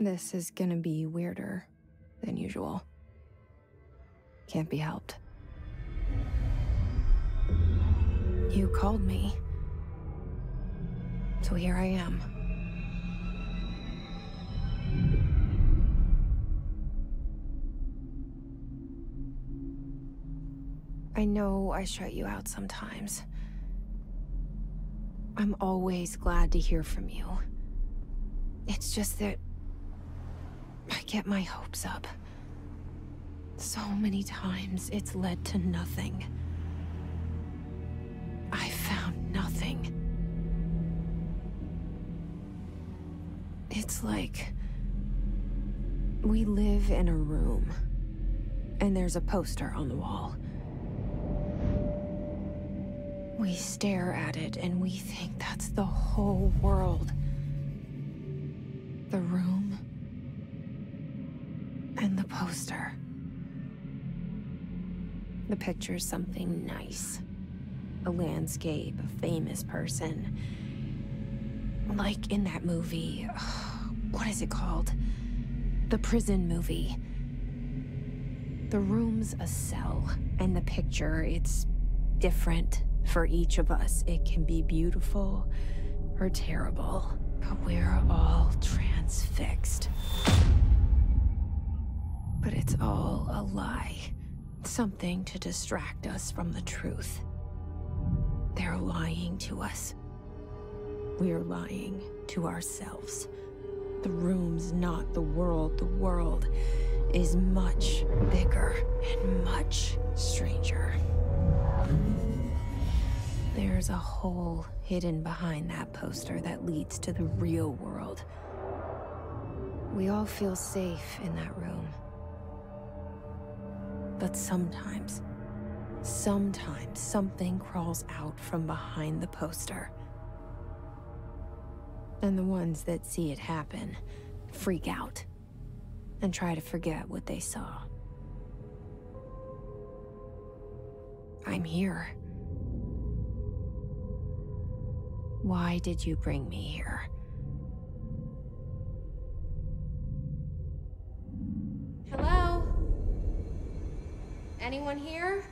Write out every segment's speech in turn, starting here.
This is gonna be weirder than usual. Can't be helped. You called me. So here I am. I know I shut you out sometimes. I'm always glad to hear from you. It's just that I get my hopes up. So many times it's led to nothing. I found nothing. It's like we live in a room, and there's a poster on the wall. We stare at it and we think that's the whole world. The room and the poster. The picture's something nice. A landscape, a famous person. Like in that movie, what is it called? The prison movie. The room's a cell, and the picture, it's different for each of us. It can be beautiful or terrible, but we're all transfixed. But it's all a lie. Something to distract us from the truth. They're lying to us. We're lying to ourselves. The room's not the world. The world is much bigger and much stranger. There's a hole hidden behind that poster that leads to the real world. We all feel safe in that room. But sometimes something crawls out from behind the poster. And the ones that see it happen freak out and try to forget what they saw. I'm here. Why did you bring me here? Hello? Anyone here?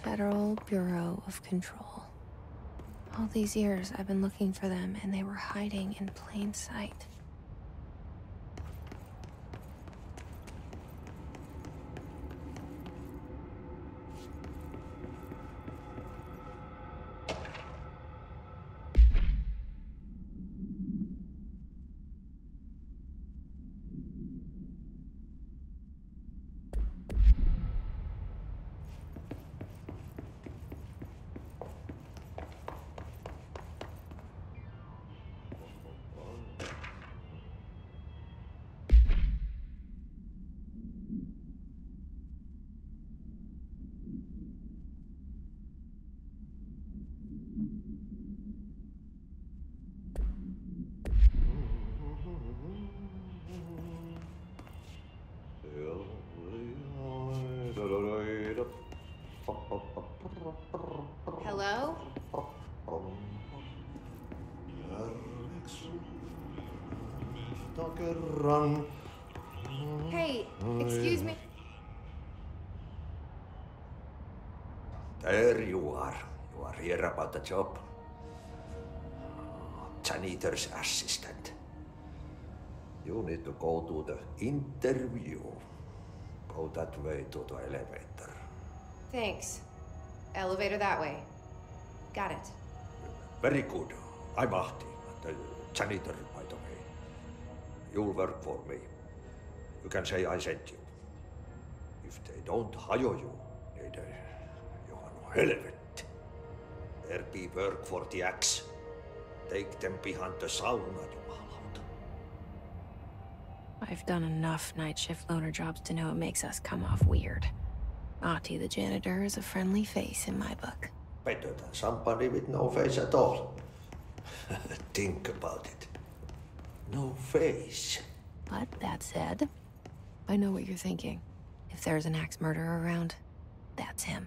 Federal Bureau of Control. All these years I've been looking for them, and they were hiding in plain sight. Hello? Hey, excuse me. There you are. You are here about the job. Janitor's assistant. You need to go to the interview. Go that way to the elevator. Thanks. Elevator that way. Got it. Very good. I'm Ahti, the janitor, by the way. You'll work for me. You can say I sent you. If they don't hire you, niin Johan on helvet. There be work for the axe. Take them behind the sauna, jumalauta. I've done enough night shift loner jobs to know it makes us come off weird. Ahti the janitor is a friendly face in my book. Better than somebody with no face at all. Think about it. No face. But that said, I know what you're thinking. If there's an axe murderer around, that's him.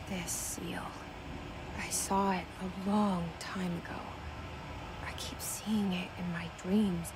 This seal. I saw it a long time ago. I keep seeing it in my dreams.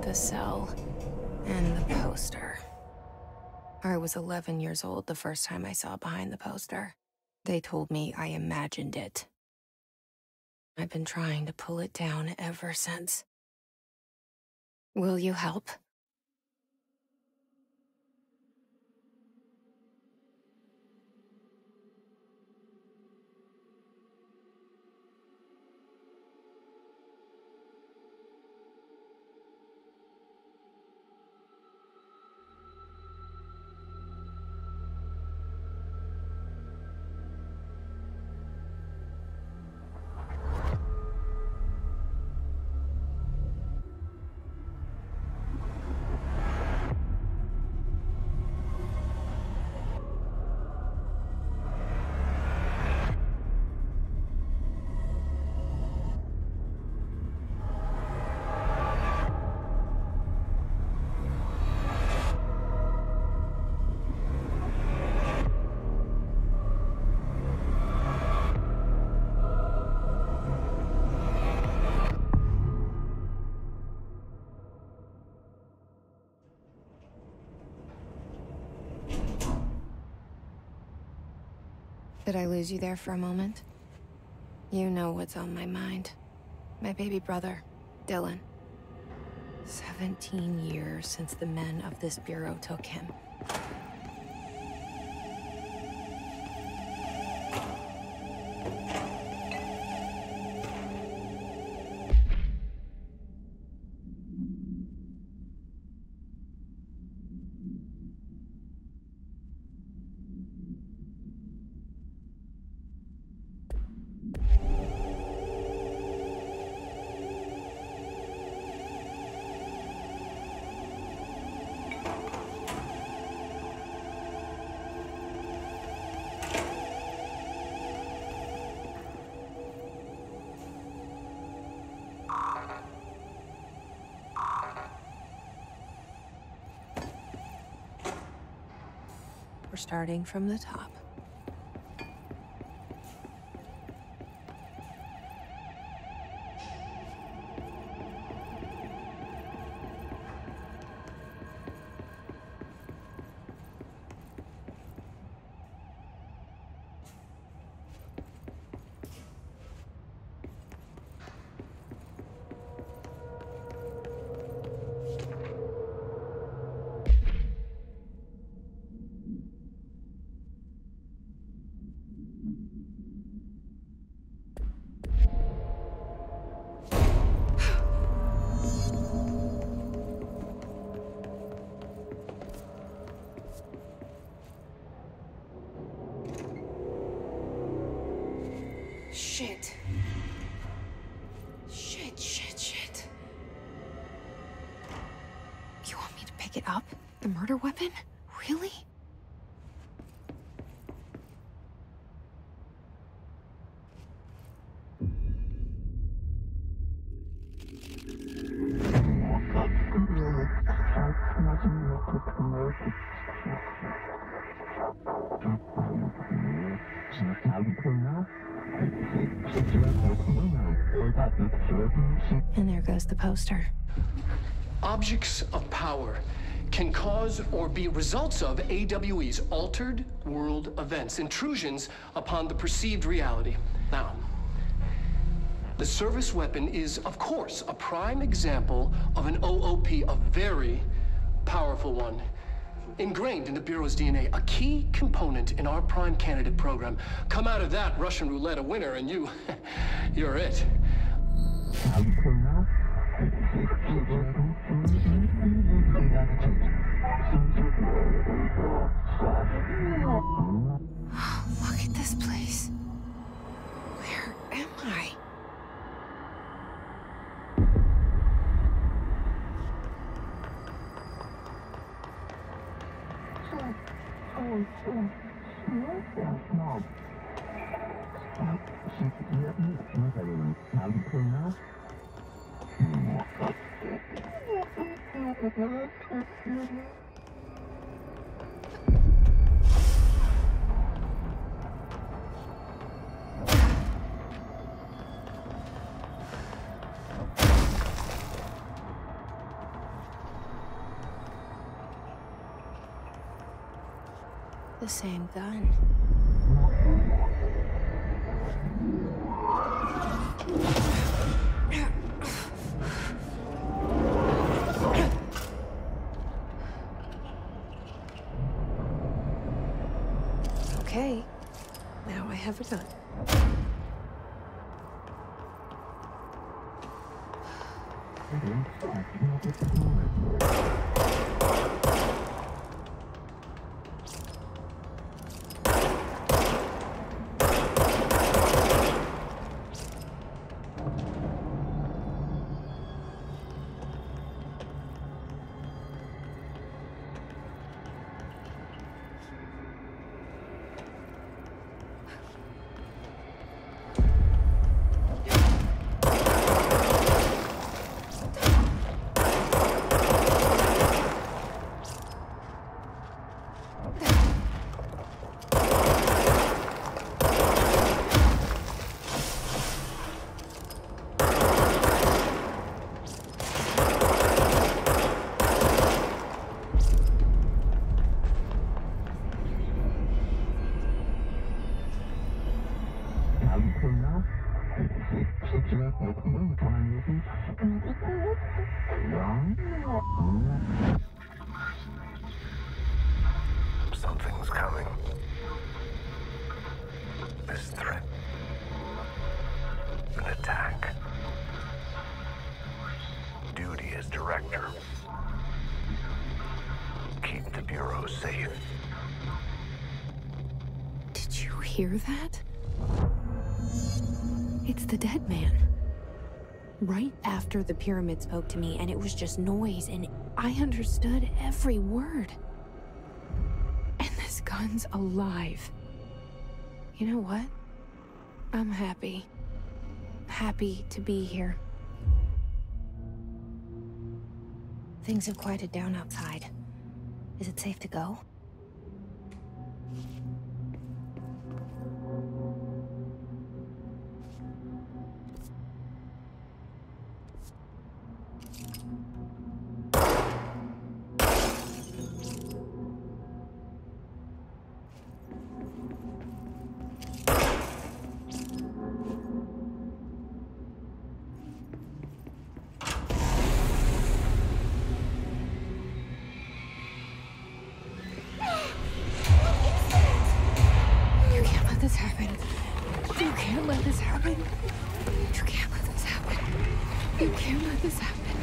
The cell and the poster. I was 11 years old the first time I saw behind the poster. They told me I imagined it. I've been trying to pull it down ever since. Will you help? Did I lose you there for a moment? You know what's on my mind. My baby brother, Dylan. 17 years since the men of this bureau took him. We're starting from the top. Shit. Shit. You want me to pick it up? The murder weapon? Really? And there goes the poster. Objects of power can cause or be results of AWE's altered world events, intrusions upon the perceived reality. Now, the service weapon is, of course, a prime example of an OOP, a very powerful one. Ingrained in the Bureau's DNA, a key component in our prime candidate program. Come out of that Russian roulette a winner and you're it. Look at this place. Where am I? The same gun. Okay, now I have a gun. Something's coming. This threat. An attack. Duty as director. Keep the Bureau safe. Did you hear that? It's the dead man. Right after the pyramid spoke to me, and it was just noise, and I understood every word. And this gun's alive. You know what? I'm happy. Happy to be here. Things have quieted down outside. Is it safe to go? This happen. You can't let this happen. You can't let this happen. You can't let this happen.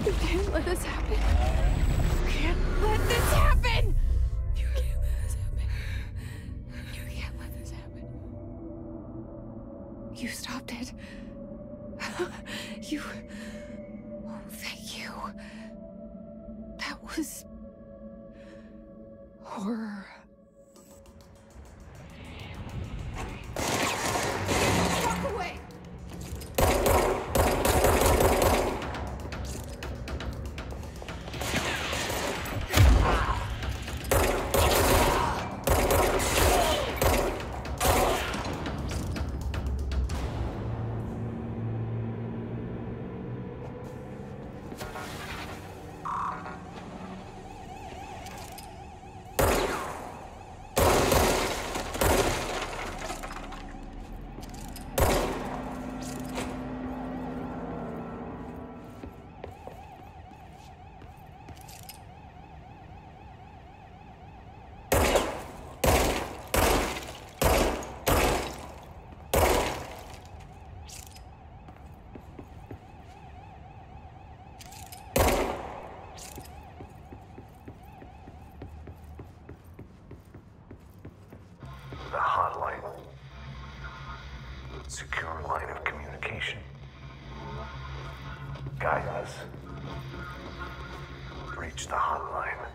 You can't let this happen. You can't let this happen. You can't let this happen. You can't let this happen. You stopped it. You... Oh, thank you. That was... horror. The hotline. Secure line of communication. Guide us. Reach the hotline.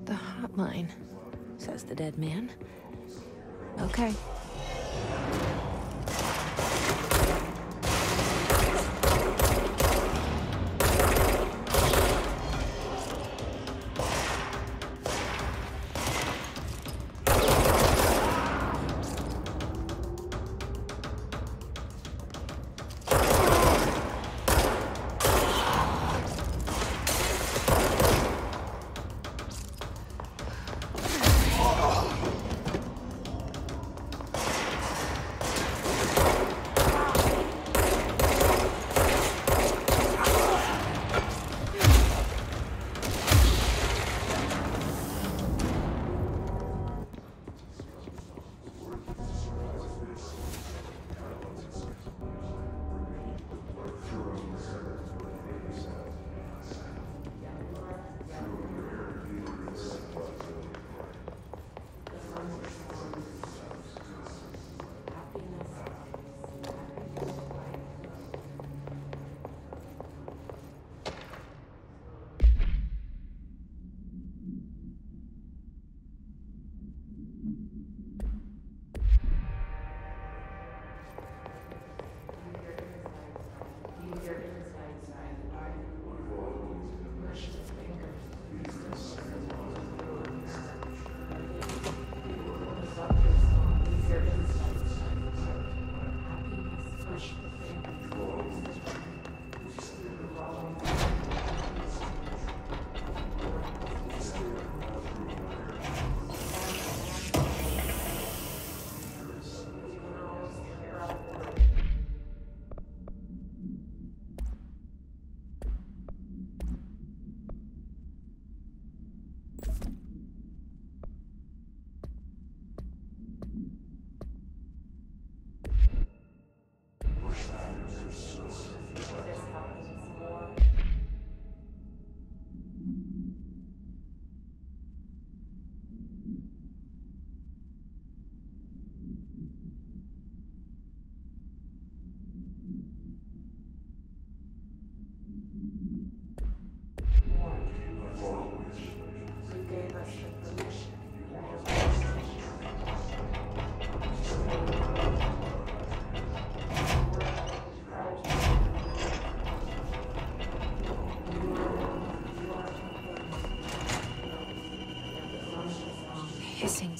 The hotline, says the dead man. Okay.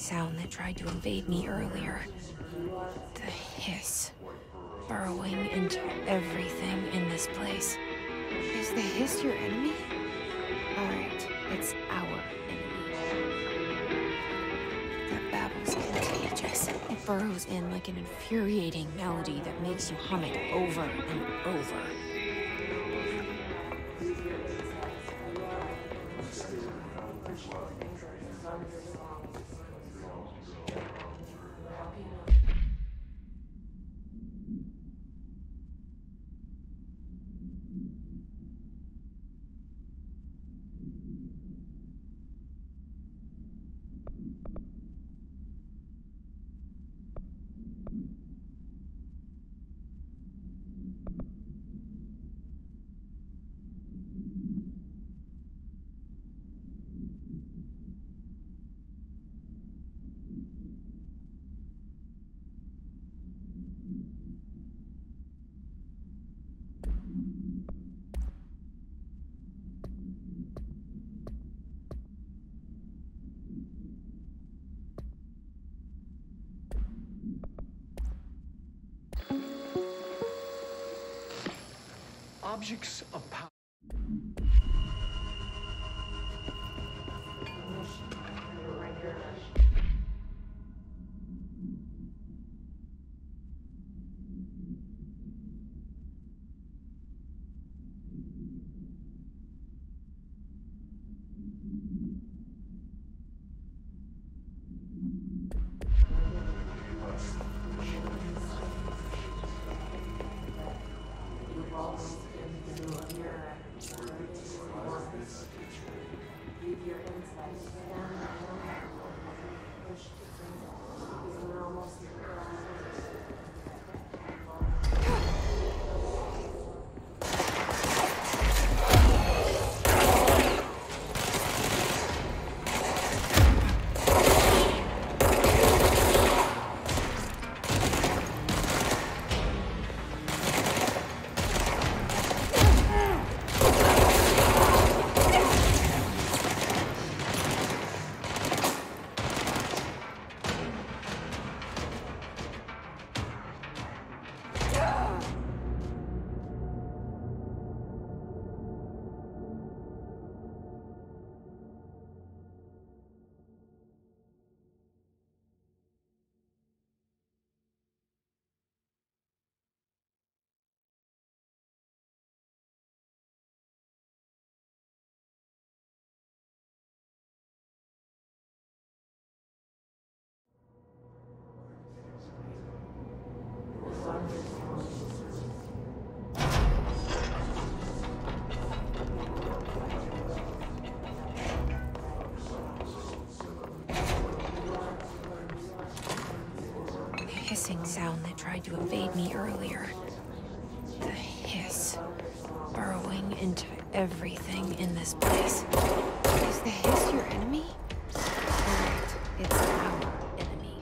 sound that tried to invade me earlier. The hiss. Burrowing into everything in this place. Is the hiss your enemy? Alright, it's our enemy. That babble's contagious. It burrows in like an infuriating melody that makes you hum it over and over. Objects of power. Hissing sound that tried to invade me earlier. The hiss. Burrowing into everything in this place. Is the hiss your enemy? Correct. It's our enemy.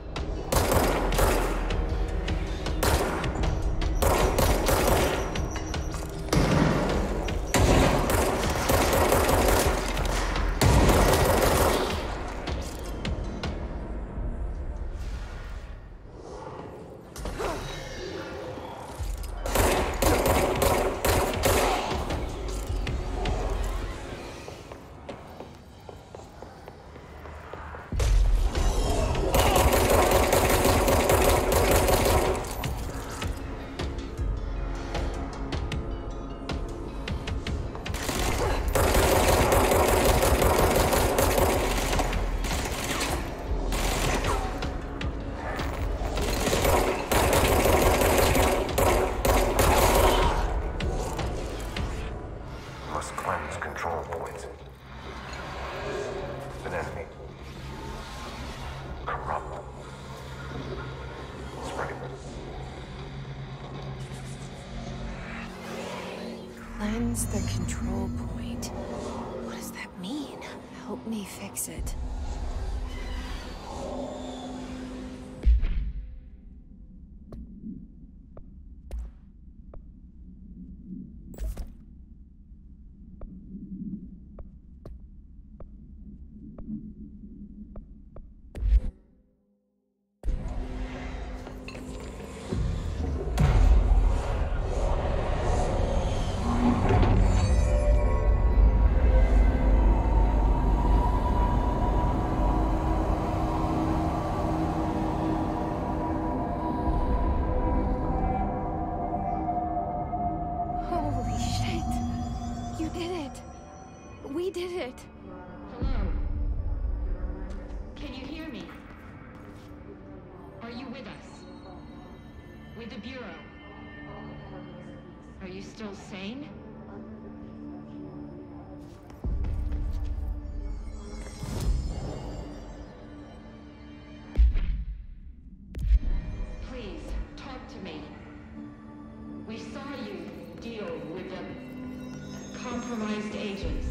Must cleanse control points. An enemy. Corrupt. Spreading. Cleanse the control point. What does that mean? Help me fix it. did it! Hello? Can you hear me? Are you with us? With the Bureau? Are you still sane? Please, talk to me. We saw you deal with the compromised agents.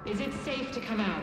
Is it safe to come out?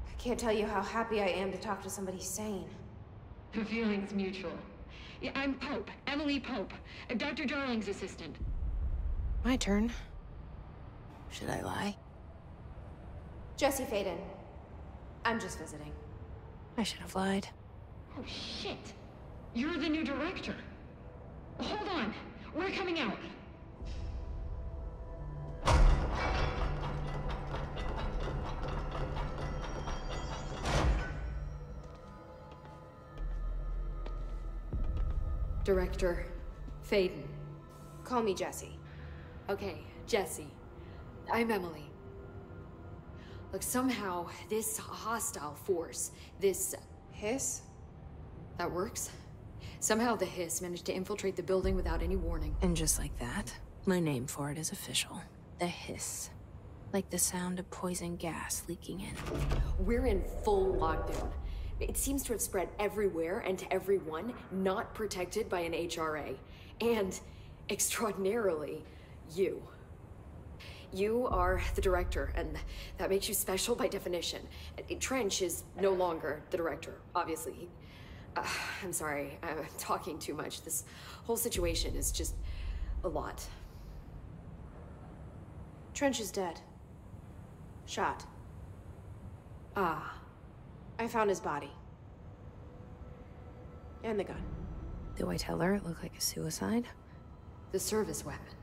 I can't tell you how happy I am to talk to somebody sane. The feeling's mutual. Yeah, I'm Pope, Emily Pope, Dr. Darling's assistant. My turn. Should I lie? Jesse Faden. I'm just visiting. I should have lied. Oh, shit. You're the new director. Hold on. We're coming out. Director Faden. Call me Jesse. Okay, Jesse. I'm Emily. Look, somehow this hostile force, this... Hiss? That works? Somehow the Hiss managed to infiltrate the building without any warning. And just like that, my name for it is official. The Hiss. Like the sound of poison gas leaking in. We're in full lockdown. It seems to have spread everywhere and to everyone not protected by an HRA. And, extraordinarily, you. You are the director, and that makes you special by definition. Trench is no longer the director, obviously. I'm sorry, I'm talking too much. This whole situation is just a lot. Trench is dead. Shot. Ah. I found his body. And the gun. Do I tell her it looked like a suicide? The service weapon.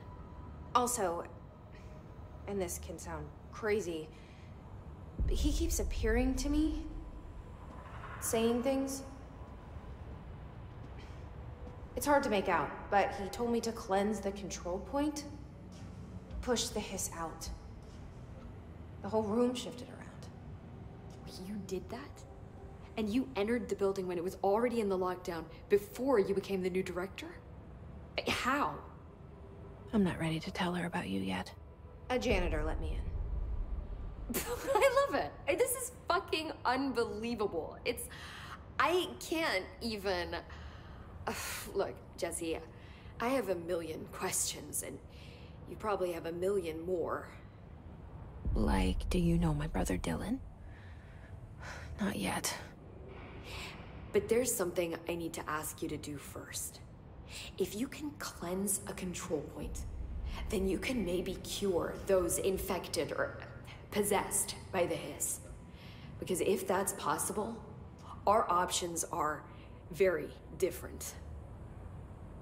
Also, and this can sound crazy, but he keeps appearing to me, saying things. It's hard to make out, but he told me to cleanse the control point, push the Hiss out. The whole room shifted around. You did that? And you entered the building when it was already in the lockdown before you became the new director? How? I'm not ready to tell her about you yet. A janitor let me in. I love it. This is fucking unbelievable. I can't even... Look, Jesse, I have a million questions, and you probably have a million more. Like, do you know my brother Dylan? Not yet. But there's something I need to ask you to do first. If you can cleanse a control point, then you can maybe cure those infected or possessed by the Hiss. Because if that's possible, our options are very different.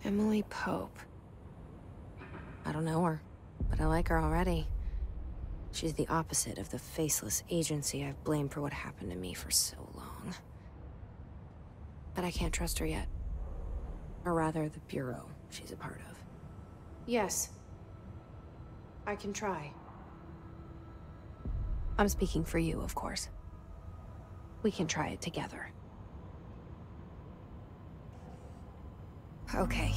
Emily Pope. I don't know her, but I like her already. She's the opposite of the faceless agency I've blamed for what happened to me for so long. But I can't trust her yet. Or rather, the Bureau she's a part of. Yes, I can try. I'm speaking for you, of course. We can try it together. Okay.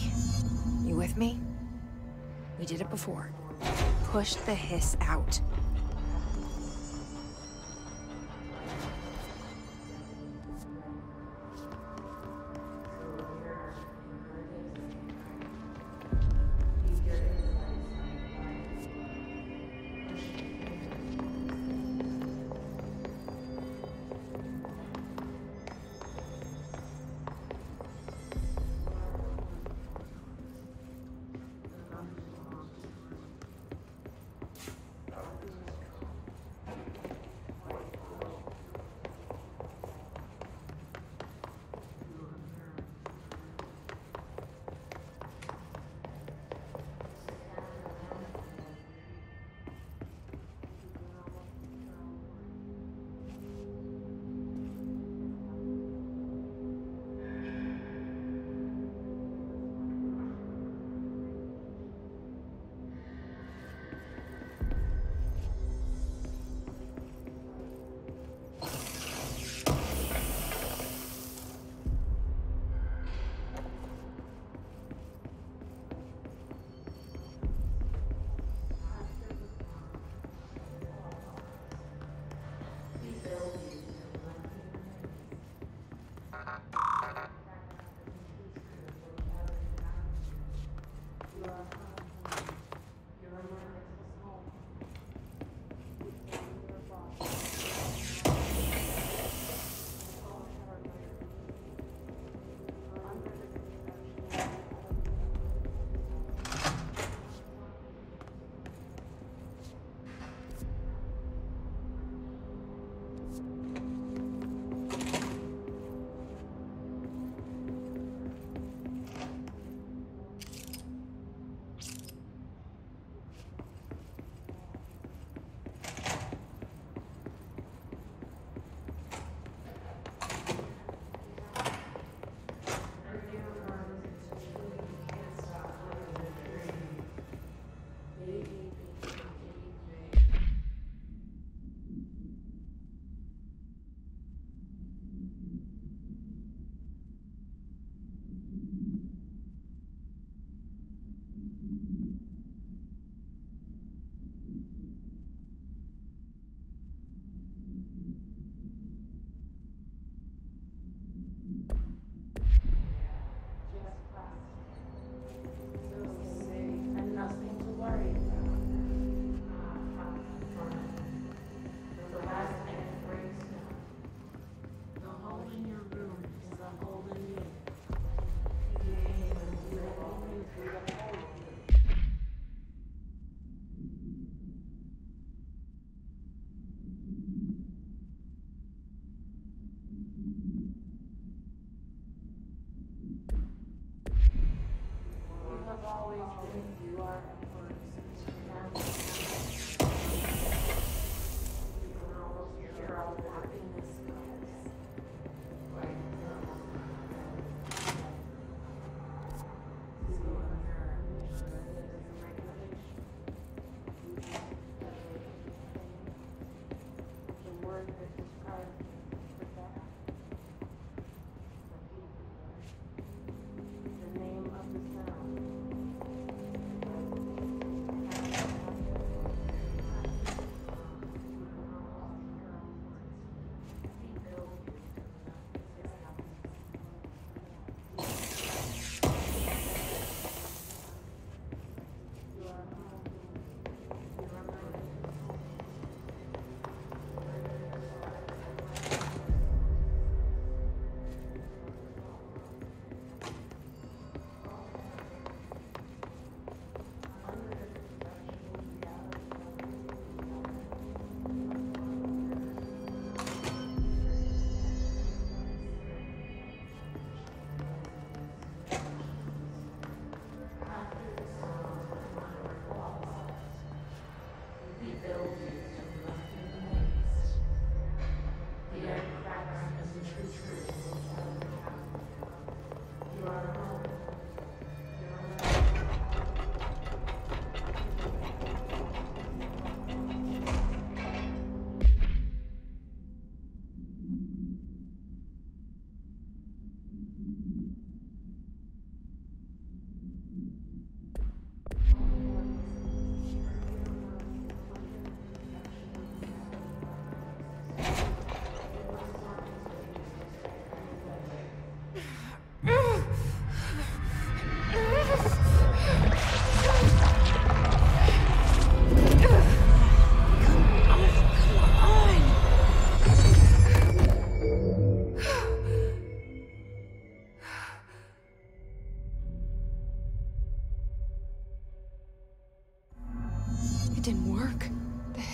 You with me? We did it before. Push the hiss out.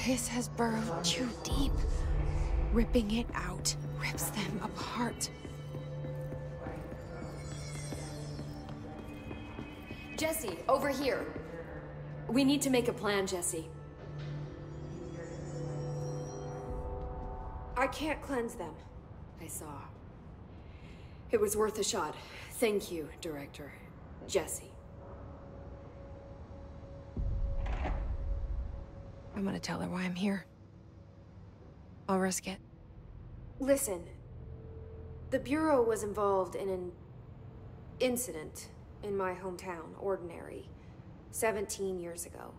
hiss has burrowed too deep. Ripping it out rips them apart. Jesse, over here. We need to make a plan, Jesse. I can't cleanse them. I saw. It was worth a shot. Thank you, Director. Jesse. I'm gonna tell her why I'm here. I'll risk it. Listen, the Bureau was involved in an incident in my hometown, Ordinary, 17 years ago.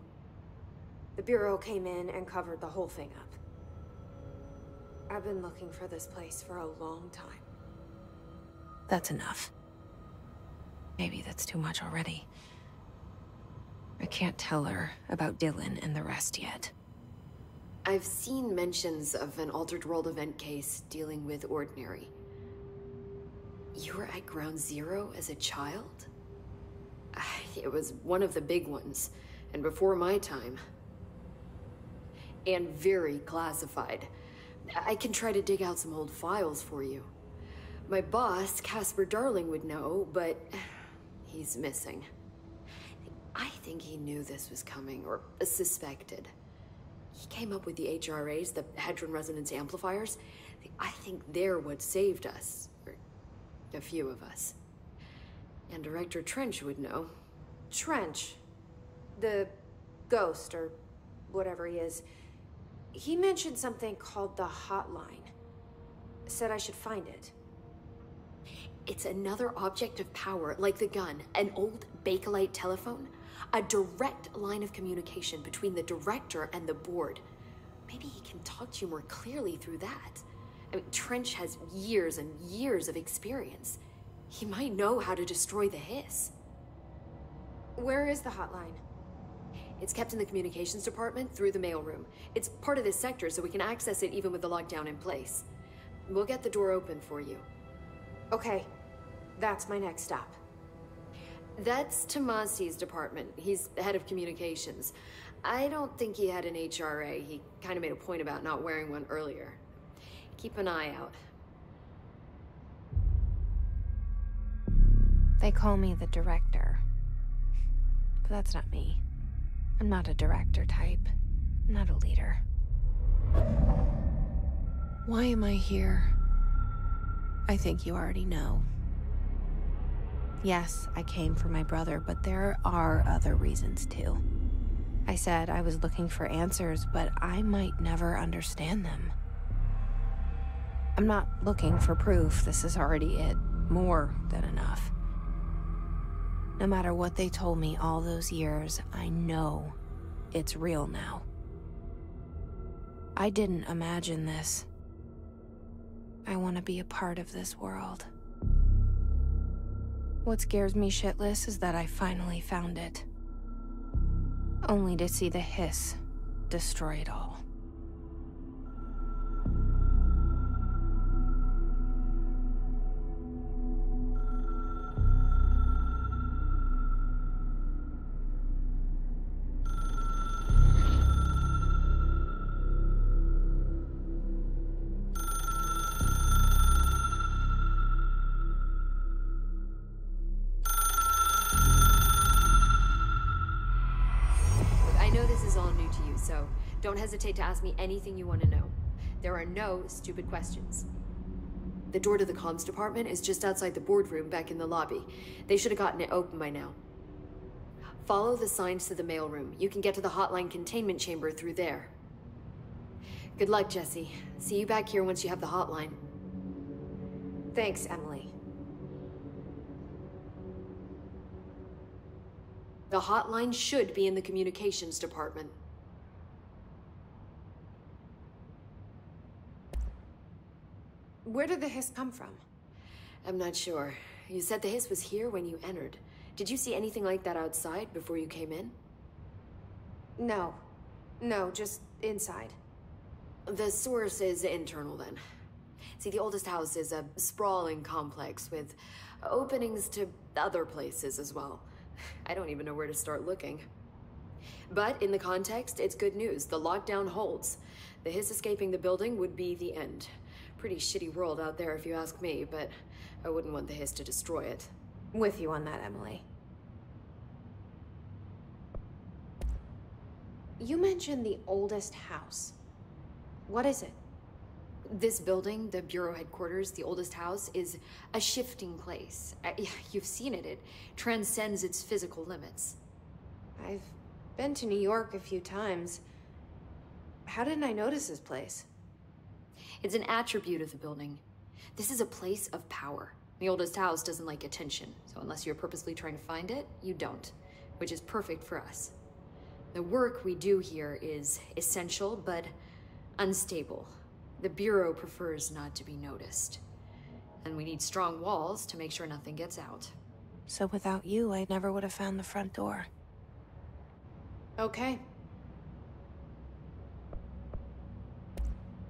The Bureau came in and covered the whole thing up. I've been looking for this place for a long time. That's enough. Maybe that's too much already. I can't tell her about Dylan and the rest yet. I've seen mentions of an Altered World event case dealing with Ordinary. You were at Ground Zero as a child? It was one of the big ones, and before my time. And very classified. I can try to dig out some old files for you. My boss, Casper Darling, would know, but he's missing. I think he knew this was coming, or suspected. He came up with the HRAs, the Hadron Resonance Amplifiers. I think they're what saved us. Or a few of us. And Director Trench would know. Trench, the ghost, or whatever he is, he mentioned something called the Hotline. Said I should find it. It's another object of power, like the gun, an old Bakelite telephone. A direct line of communication between the Director and the board. Maybe he can talk to you more clearly through that. I mean, Trench has years and years of experience. He might know how to destroy the hiss. Where is the hotline? It's kept in the communications department through the mailroom. It's part of this sector, so we can access it even with the lockdown in place. We'll get the door open for you. Okay, that's my next stop. That's Tomasi's department. He's head of communications. I don't think he had an HRA. He kind of made a point about not wearing one earlier. Keep an eye out. They call me the Director. But that's not me. I'm not a director type. I'm not a leader. Why am I here? I think you already know. Yes, I came for my brother, but there are other reasons too. I said I was looking for answers, but I might never understand them. I'm not looking for proof. This is already it. More than enough. No matter what they told me all those years, I know it's real now. I didn't imagine this. I want to be a part of this world. What scares me shitless is that I finally found it. Only to see the hiss destroy it all. So don't hesitate to ask me anything you want to know. There are no stupid questions. The door to the comms department is just outside the boardroom back in the lobby. They should have gotten it open by now. Follow the signs to the mailroom. You can get to the hotline containment chamber through there. Good luck, Jesse. See you back here once you have the hotline. Thanks, Emily. The hotline should be in the communications department. Where did the hiss come from? I'm not sure. You said the hiss was here when you entered. Did you see anything like that outside before you came in? No. No, just inside. The source is internal then. See, the oldest house is a sprawling complex with openings to other places as well. I don't even know where to start looking. But in the context, it's good news. The lockdown holds. The Hiss escaping the building would be the end. Pretty shitty world out there if you ask me, but I wouldn't want the Hiss to destroy it. With you on that, Emily. You mentioned the oldest house. What is it? This building, the Bureau headquarters, the oldest house, is a shifting place. You've seen it. It transcends its physical limits. I've been to New York a few times. How didn't I notice this place? It's an attribute of the building. This is a place of power. The oldest house doesn't like attention, so unless you're purposely trying to find it, you don't, which is perfect for us. The work we do here is essential, but unstable. The Bureau prefers not to be noticed. And we need strong walls to make sure nothing gets out. So without you, I never would have found the front door. Okay.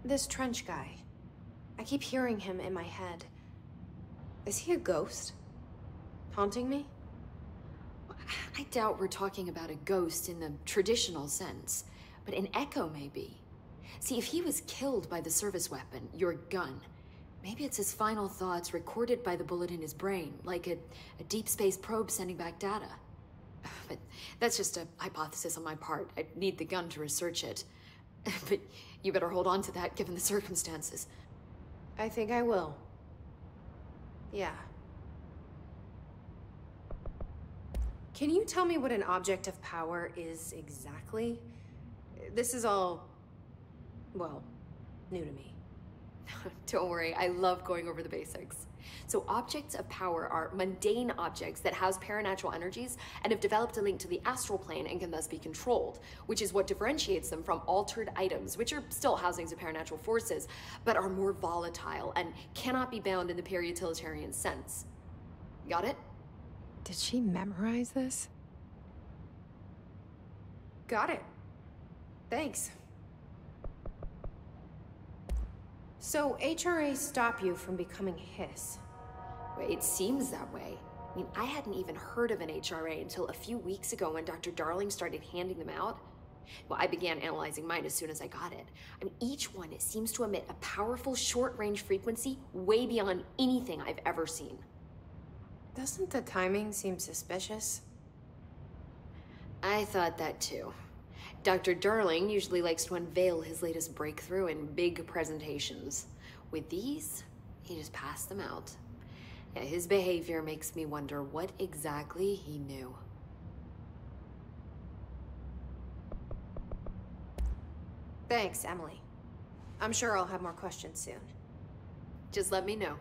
This Trench guy. I keep hearing him in my head. Is he a ghost? Haunting me? I doubt we're talking about a ghost in the traditional sense, but an echo maybe. See, if he was killed by the service weapon, your gun, maybe it's his final thoughts recorded by the bullet in his brain, like a deep space probe sending back data. But that's just a hypothesis on my part. I'd need the gun to research it. But you better hold on to that given the circumstances. I think I will. Yeah. Can you tell me what an object of power is exactly? This is all, well, new to me. Don't worry, I love going over the basics. So objects of power are mundane objects that house paranatural energies and have developed a link to the astral plane and can thus be controlled, which is what differentiates them from altered items, which are still housings of paranatural forces, but are more volatile and cannot be bound in the peri-utilitarian sense. Got it? Did she memorize this? Got it. Thanks. So HRA stop you from becoming Hiss? It seems that way. I mean, I hadn't even heard of an HRA until a few weeks ago when Dr. Darling started handing them out. Well, I began analyzing mine as soon as I got it. I mean, each one seems to emit a powerful short-range frequency way beyond anything I've ever seen. Doesn't the timing seem suspicious? I thought that too. Dr. Darling usually likes to unveil his latest breakthrough in big presentations. With these, he just passed them out. Yeah, his behavior makes me wonder what exactly he knew. Thanks, Emily. I'm sure I'll have more questions soon. Just let me know.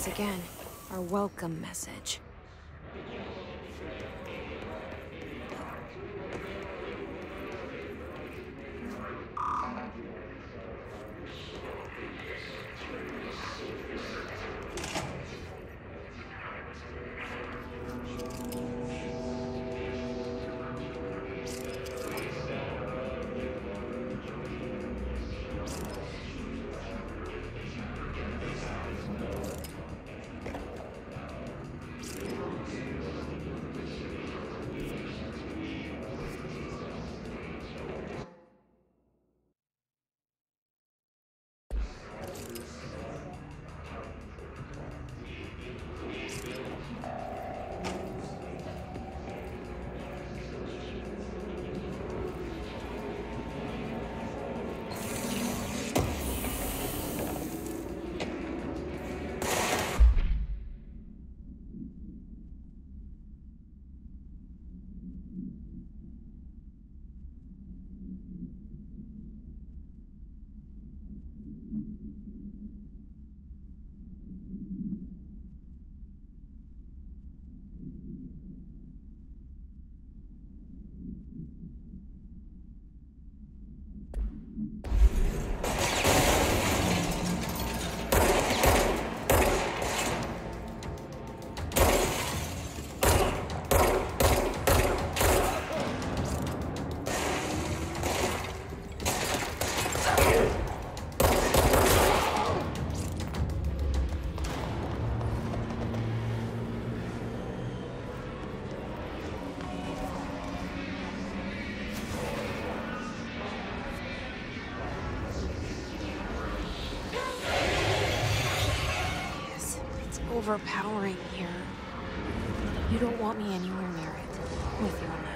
Again, our welcome message. overpowering here. You don't want me anywhere near it. With you on that.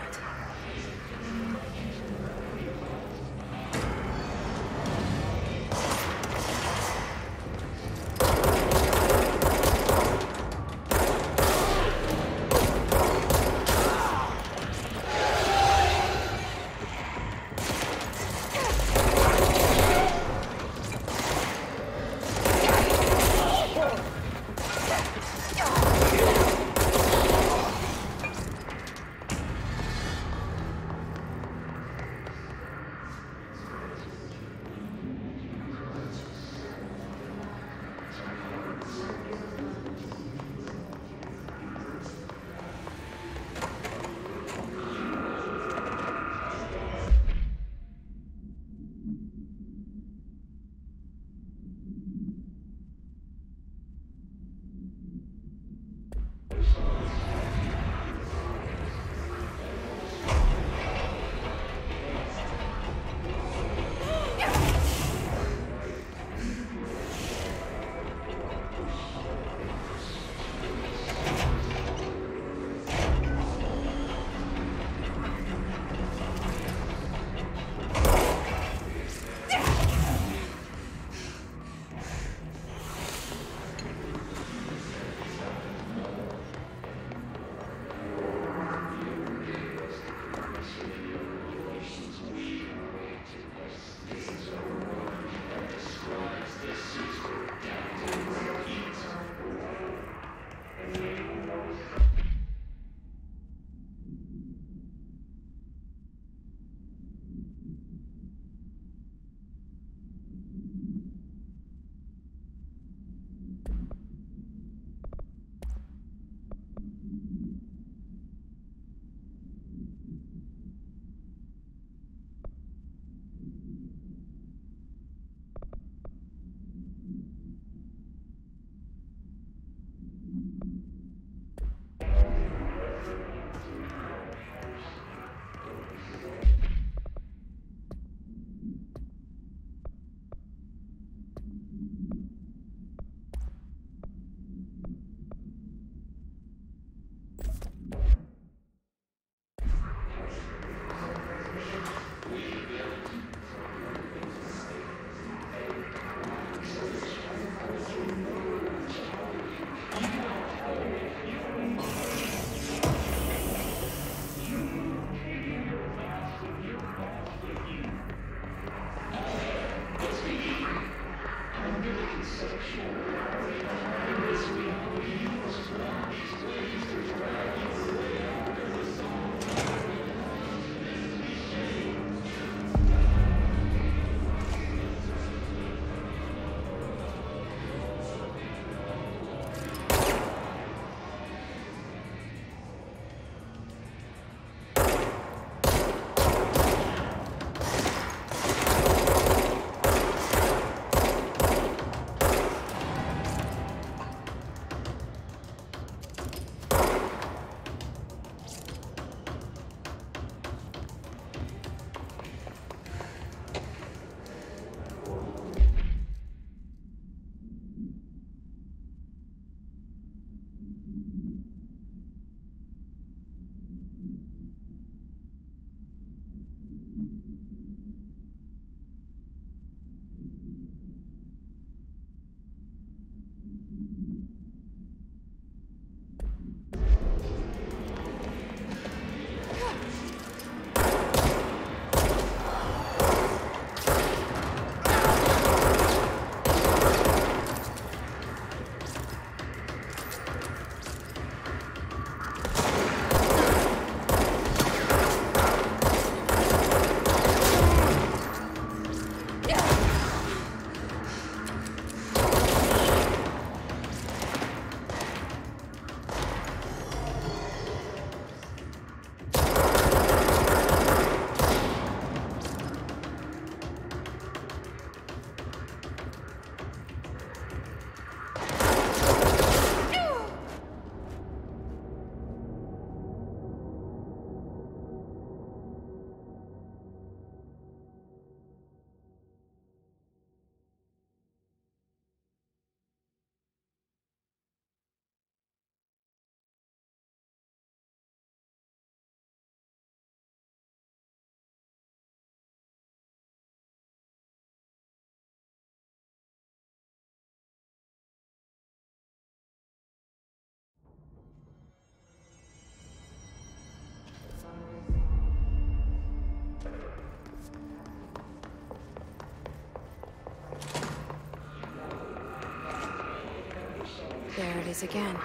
is again.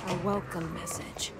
A welcome message.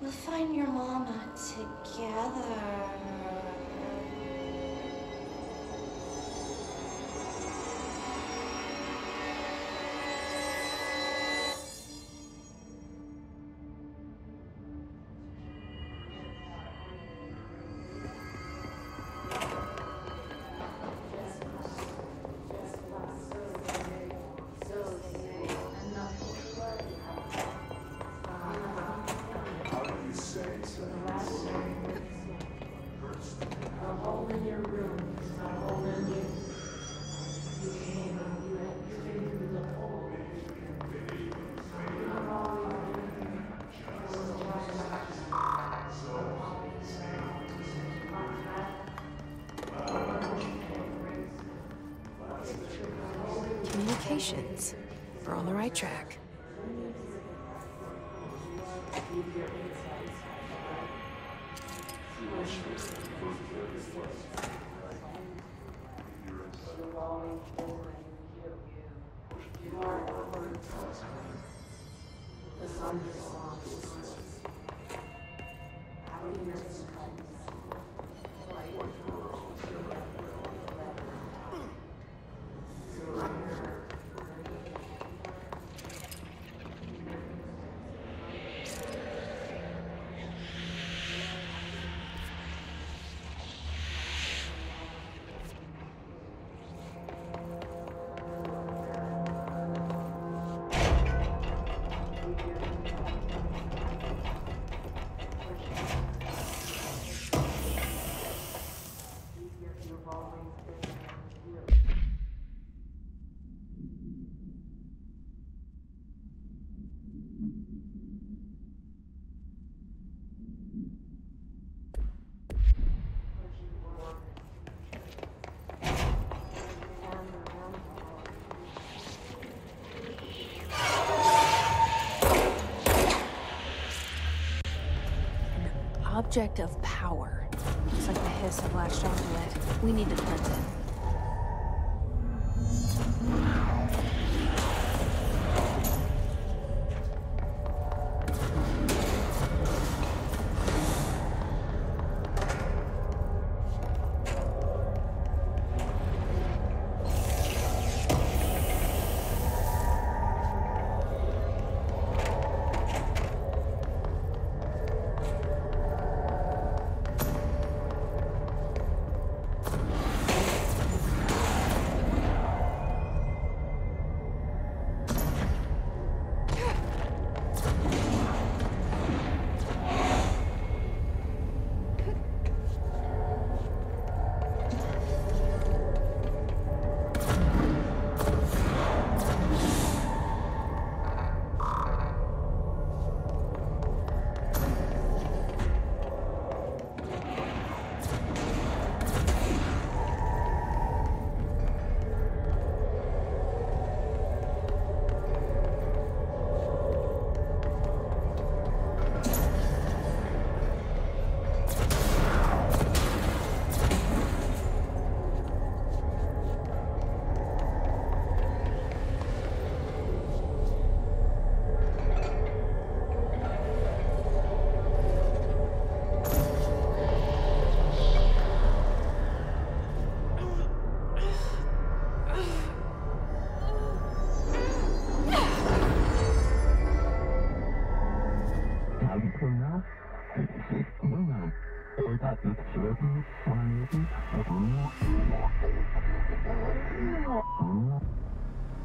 We'll find your mama together. Communications. We're on the right track. Object of power. Looks like the hiss have latched onto it. We need to cleanse it.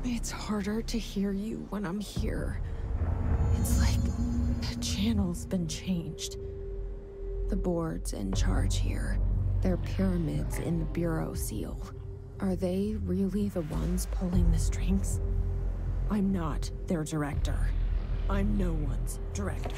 It's harder to hear you when I'm here. It's like the channel's been changed. The board's in charge here. They're pyramids in the Bureau seal. Are they really the ones pulling the strings? I'm not their director. I'm no one's director.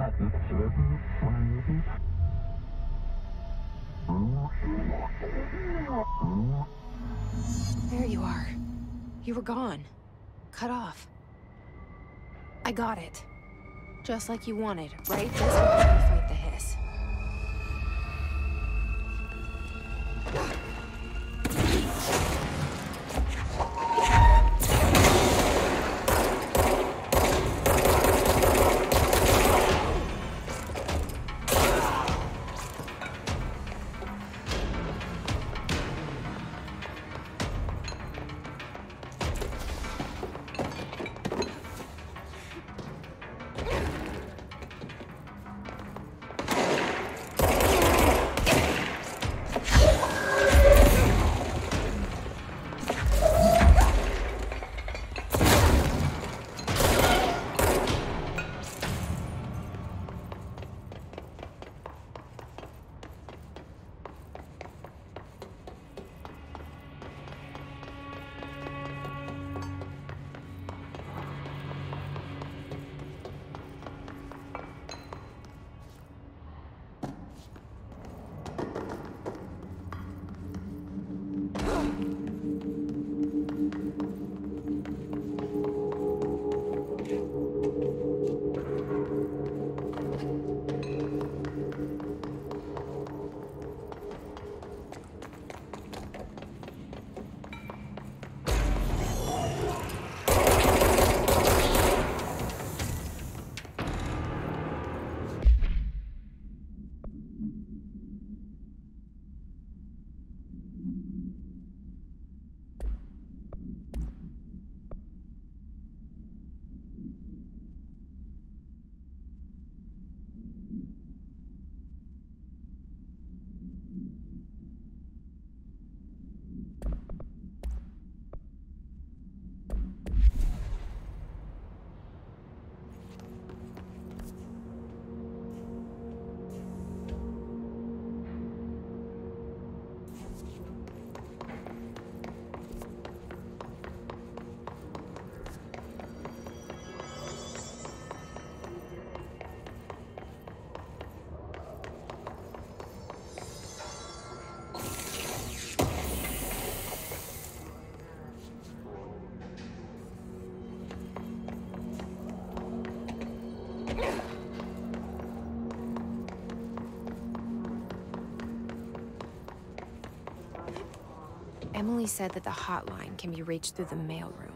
There you are. You were gone. Cut off. I got it. Just like you wanted, right? This will help you fight the hiss. Emily said that the hotline can be reached through the mailroom.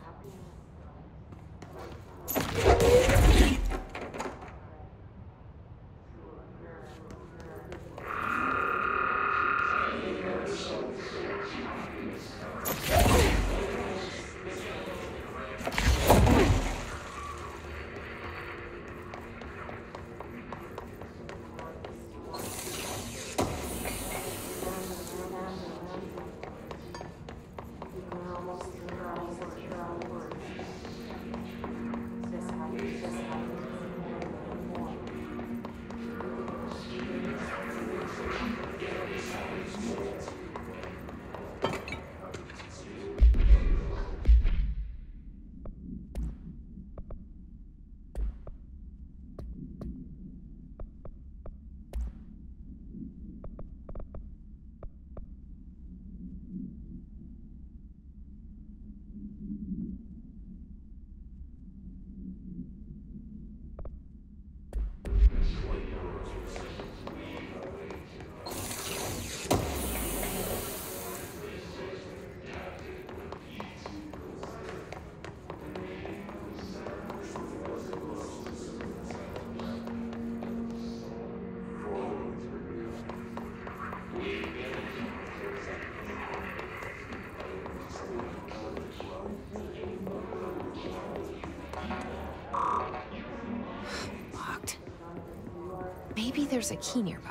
Maybe there's a key nearby.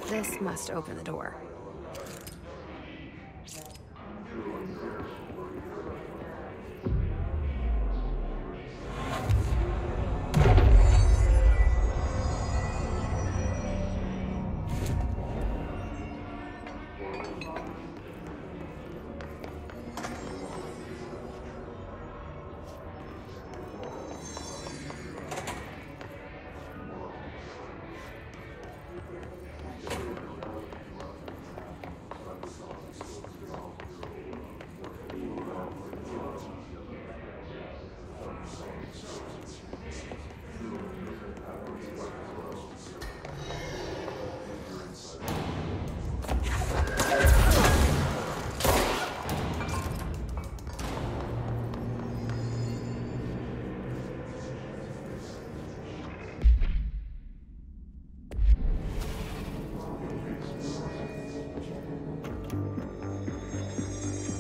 This must open the door.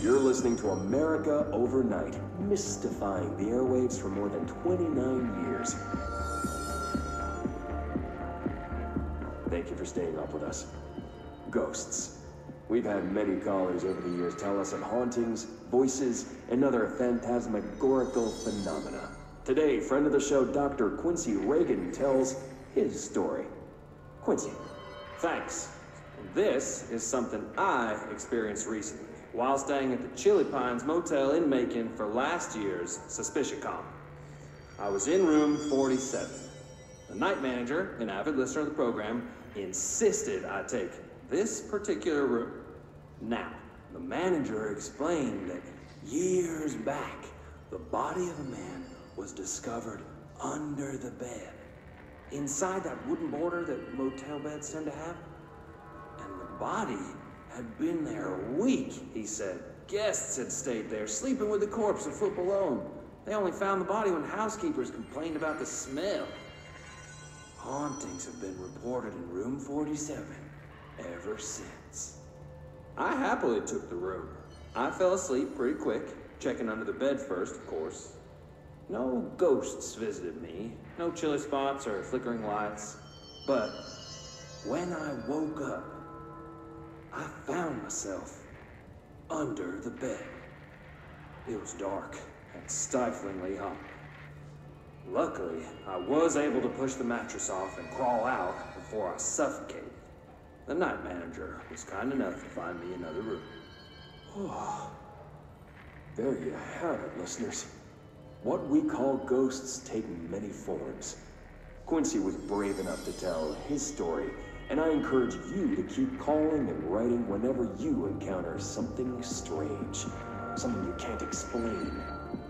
You're listening to America Overnight, mystifying the airwaves for more than 29 years. Thank you for staying up with us. Ghosts. We've had many callers over the years tell us of hauntings, voices, and other phantasmagorical phenomena. Today, friend of the show, Dr. Quincy Reagan, tells his story. Quincy. Thanks. This is something I experienced recently while staying at the Chili Pines Motel in Macon for last year's SuspiciaCon. I was in room 47. The night manager, an avid listener of the program, insisted I take this particular room. Now, the manager explained that years back, the body of a man was discovered under the bed, inside that wooden border that motel beds tend to have. And the body had been there a week, he said. Guests had stayed there, sleeping with the corpse a foot below them. They only found the body when housekeepers complained about the smell. Hauntings have been reported in room 47 ever since. I happily took the room. I fell asleep pretty quick, checking under the bed first, of course. No ghosts visited me, no chilly spots or flickering lights. But when I woke up, I found myself under the bed. It was dark and stiflingly hot. Luckily, I was able to push the mattress off and crawl out before I suffocated. The night manager was kind enough to find me another room. Oh, there you have it, listeners. What we call ghosts take many forms. Quincy was brave enough to tell his story, and I encourage you to keep calling and writing whenever you encounter something strange, something you can't explain.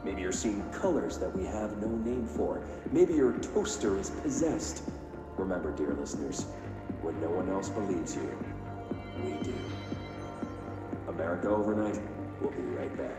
Maybe you're seeing colors that we have no name for. Maybe your toaster is possessed. Remember, dear listeners, when no one else believes you, we do. America Overnight, we'll be right back.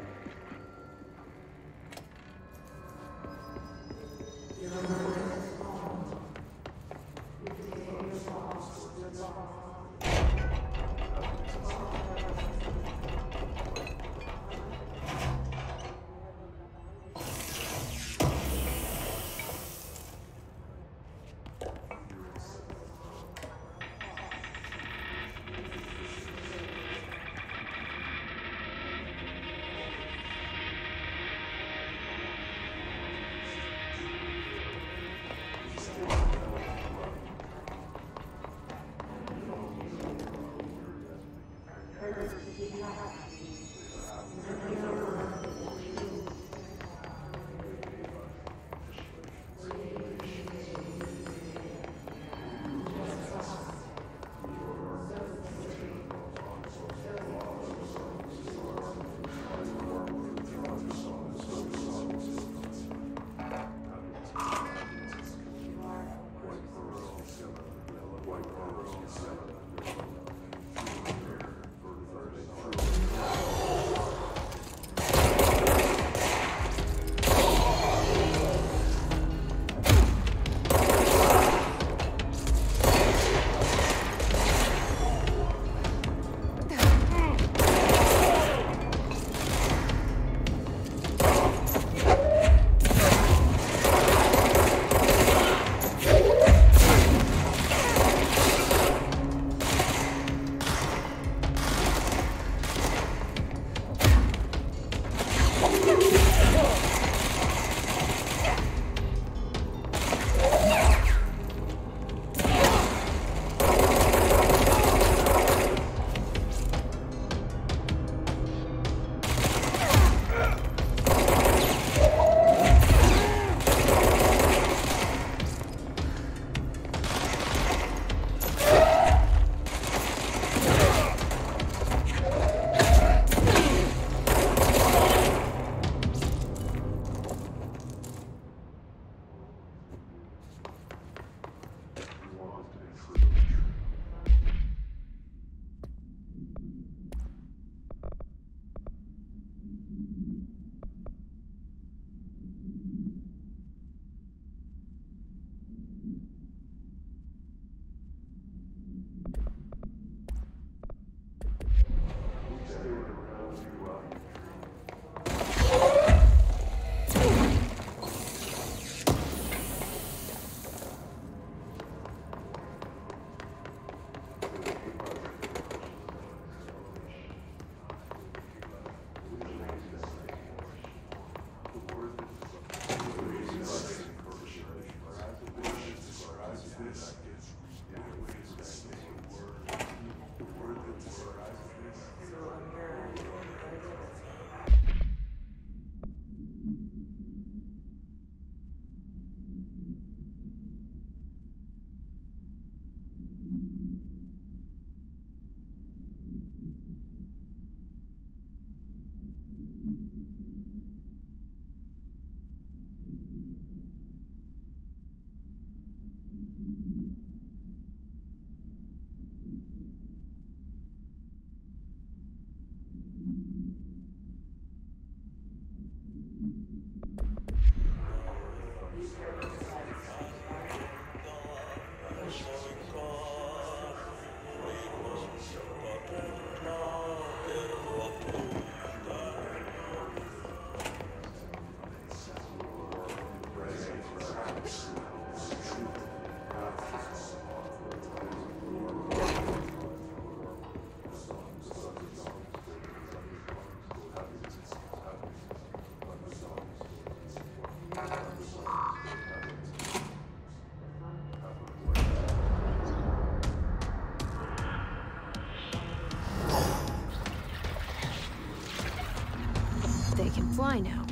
can fly now.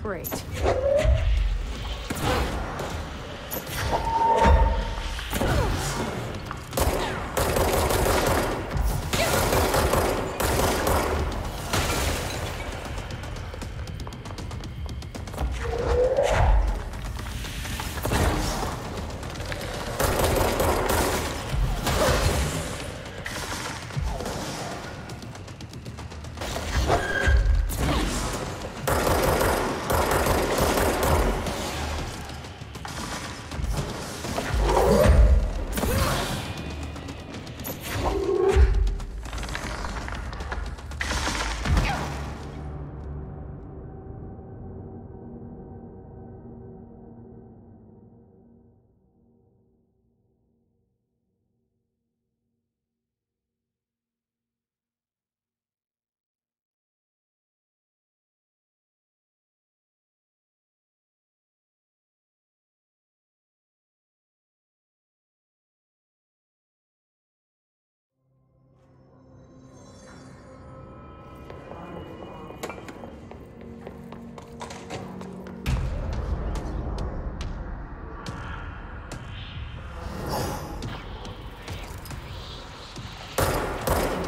Great.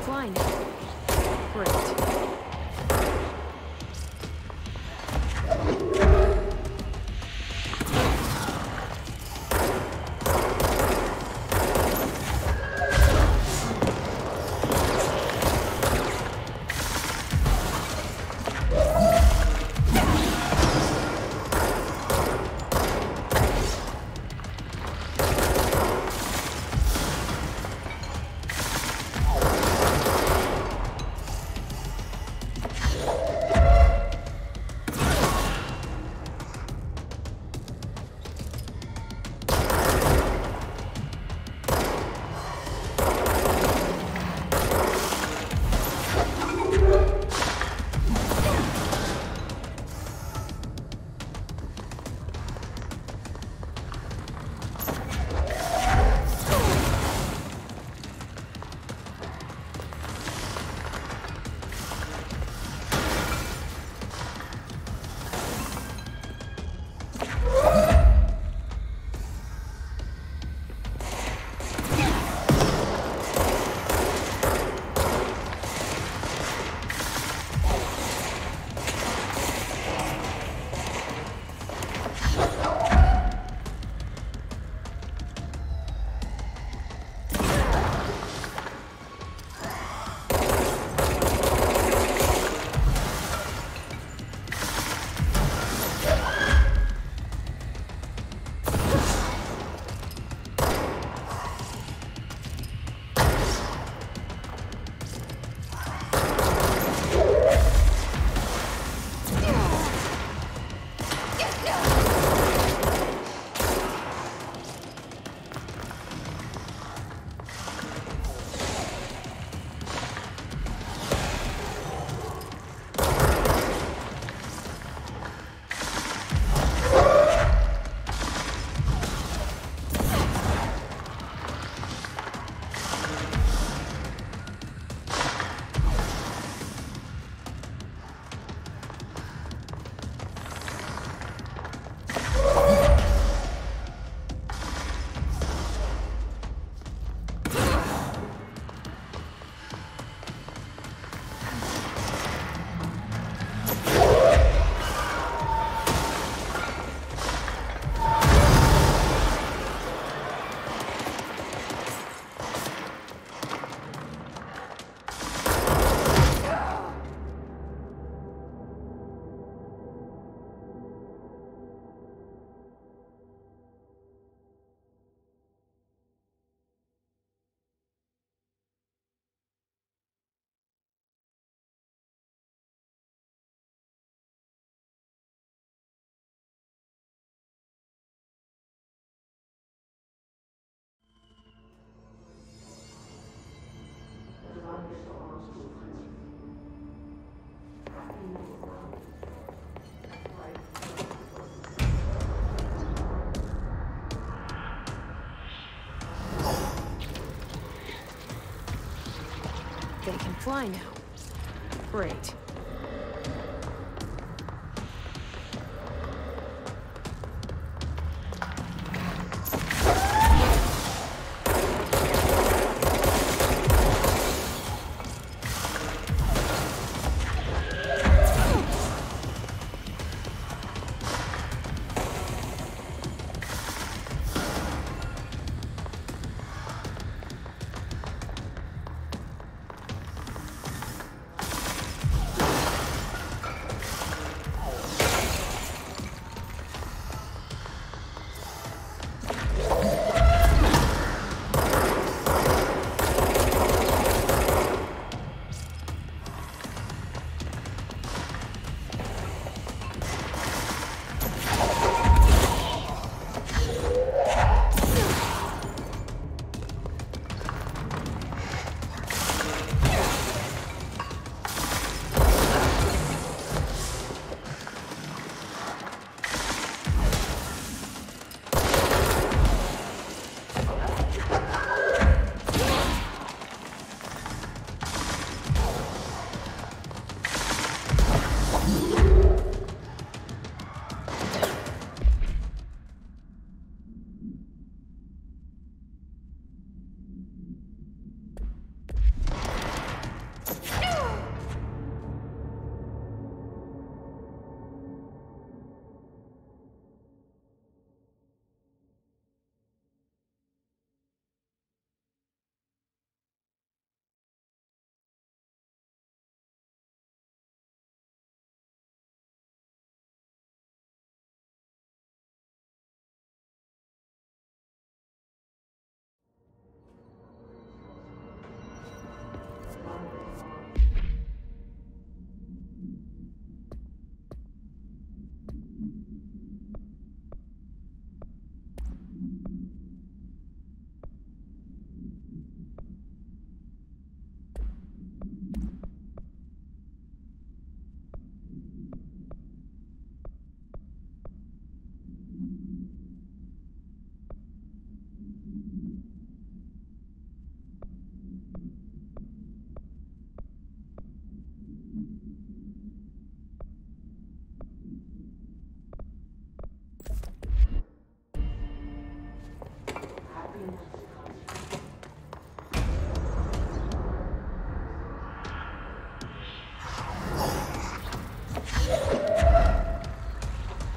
Fly now. Great. They can fly now. Great.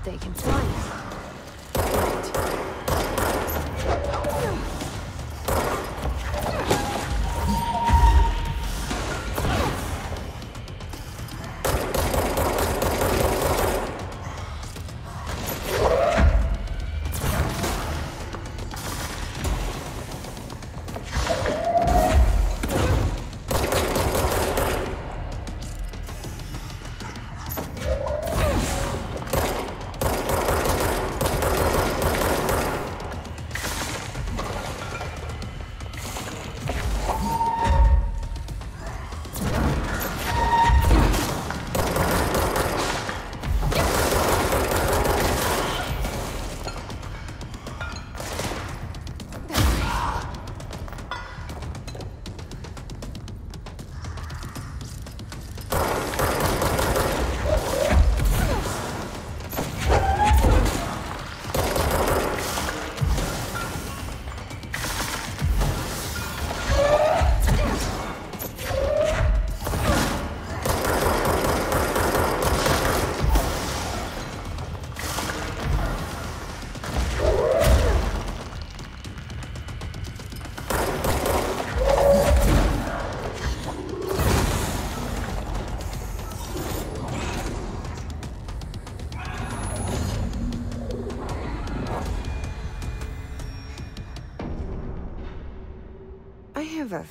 they can fly now. Right. I have a...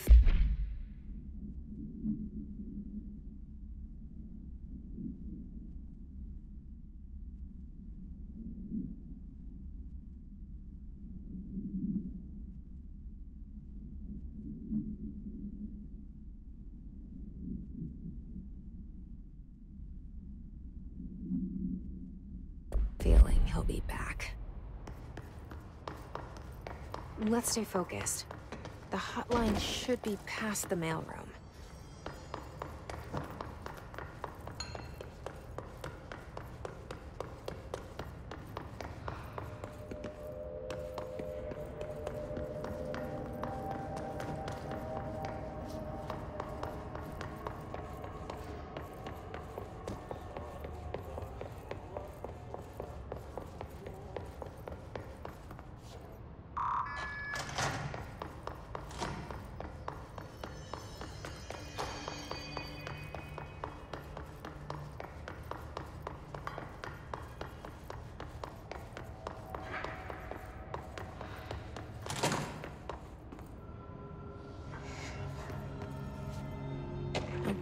feeling he'll be back. Let's stay focused. The hotline should be past the mailroom.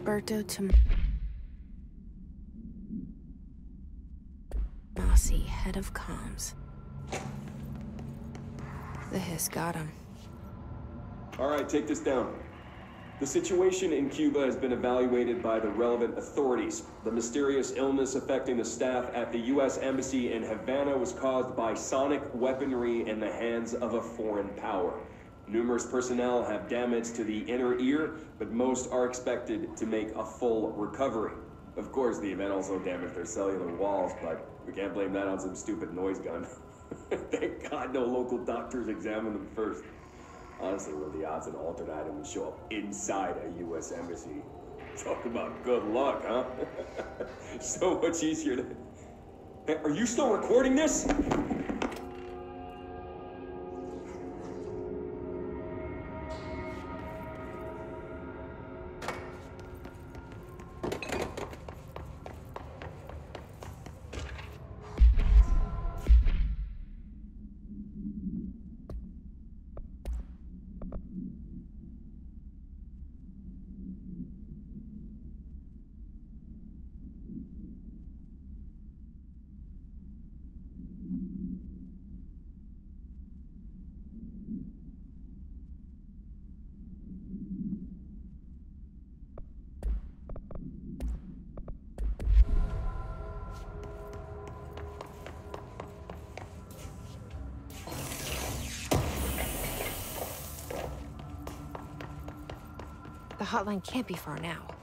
Alberto Tommasi, head of comms. The Hiss got him. All right, take this down. The situation in Cuba has been evaluated by the relevant authorities. The mysterious illness affecting the staff at the U.S. Embassy in Havana was caused by sonic weaponry in the hands of a foreign power. Numerous personnel have damage to the inner ear, but most are expected to make a full recovery. Of course, the event also damaged their cellular walls, but we can't blame that on some stupid noise gun. Thank God no local doctors examined them first. Honestly, what are the odds an altered item would show up inside a U.S. embassy? Talk about good luck, huh? So much easier to... Hey, are you still recording this? The hotline can't be far now.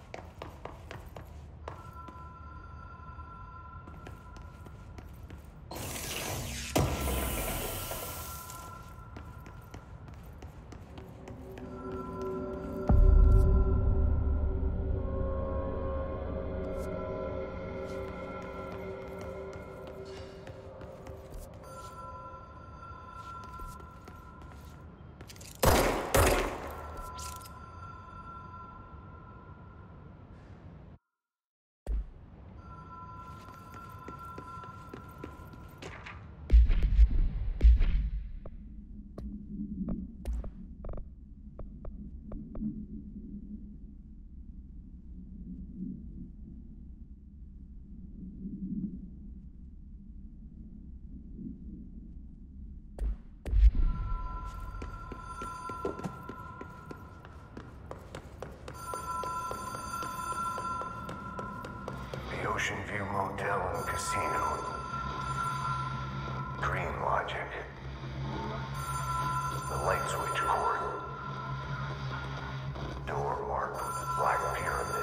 Ocean View Motel and Casino. Green Logic. The light switch cord. Door marked with the Black Pyramid.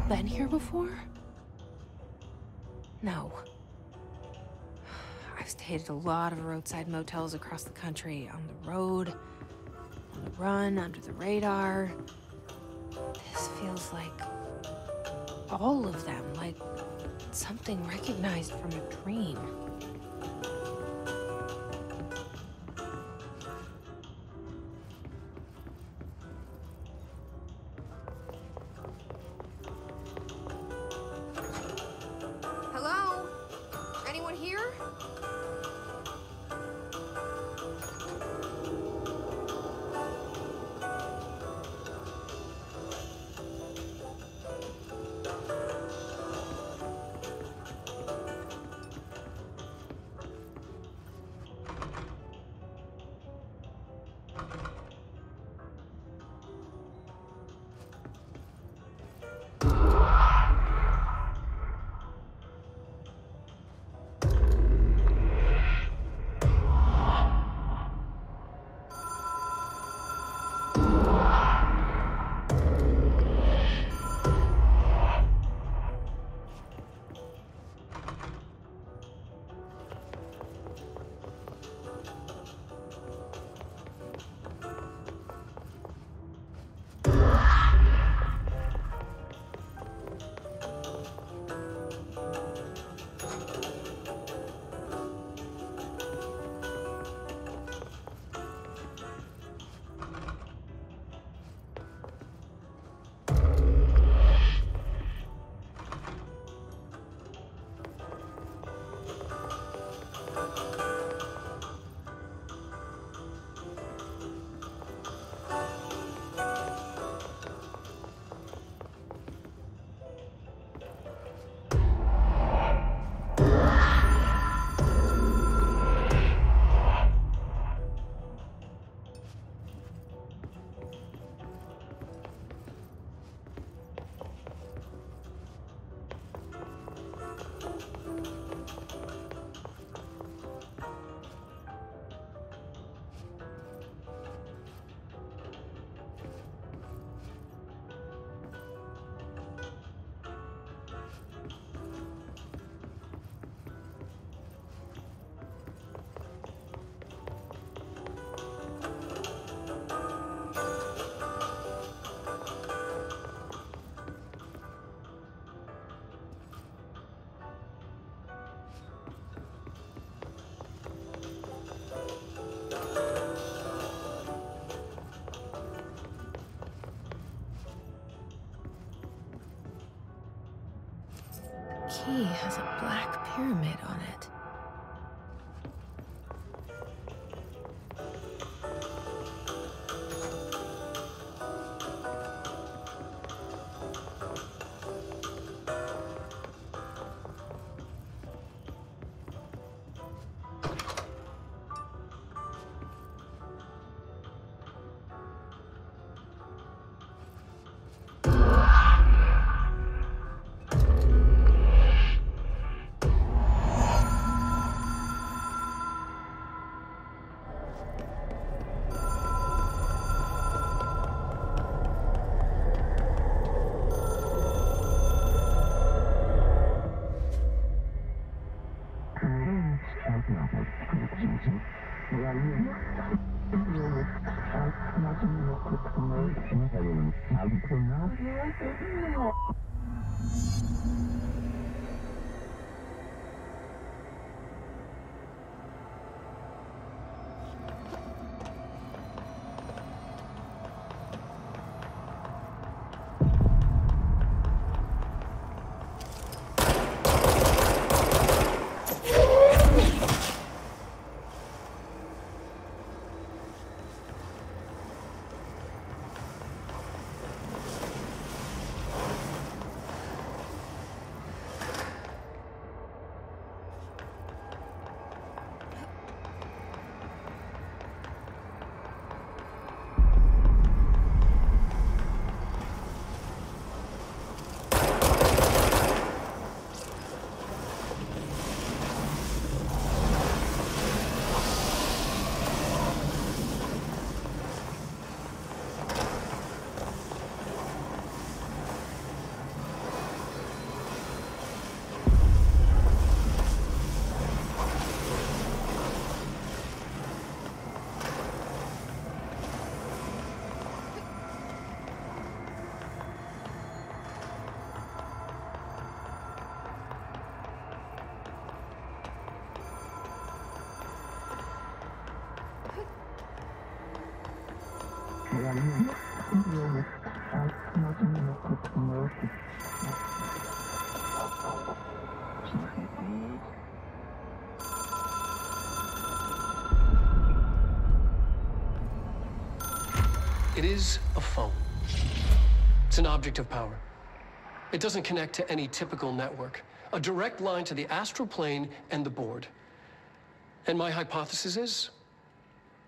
Been here before? No. I've stayed at a lot of roadside motels across the country, on the road, on the run, under the radar. This feels like all of them, like something recognized from a dream. Key has a black pyramid on it. It is a phone. It's an object of power. It doesn't connect to any typical network. A direct line to the astral plane and the board. And my hypothesis is,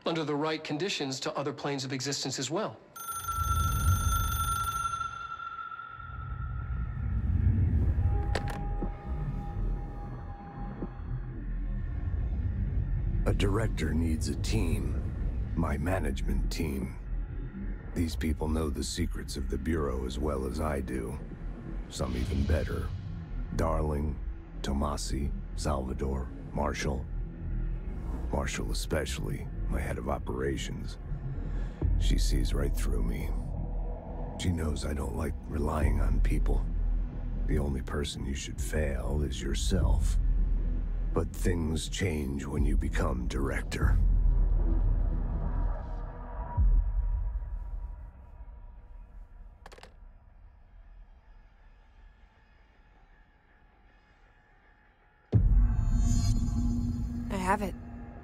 under the right conditions, to other planes of existence as well. A director needs a team. My management team. These people know the secrets of the Bureau as well as I do. Some even better. Darling, Tomasi, Salvador, Marshall. Marshall especially, my head of operations. She sees right through me. She knows I don't like relying on people. The only person you should fail is yourself. But things change when you become director. I have it.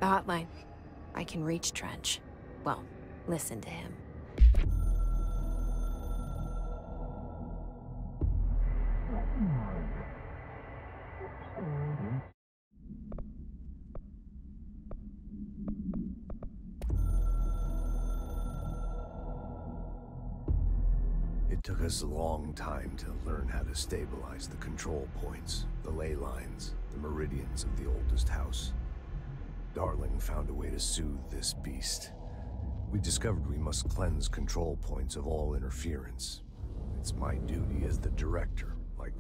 The hotline. I can reach Trench. Well, listen to him. It took us a long time to learn how to stabilize the control points, the ley lines, the meridians of the oldest house. Darling found a way to soothe this beast. We discovered we must cleanse control points of all interference. It's my duty as the director, like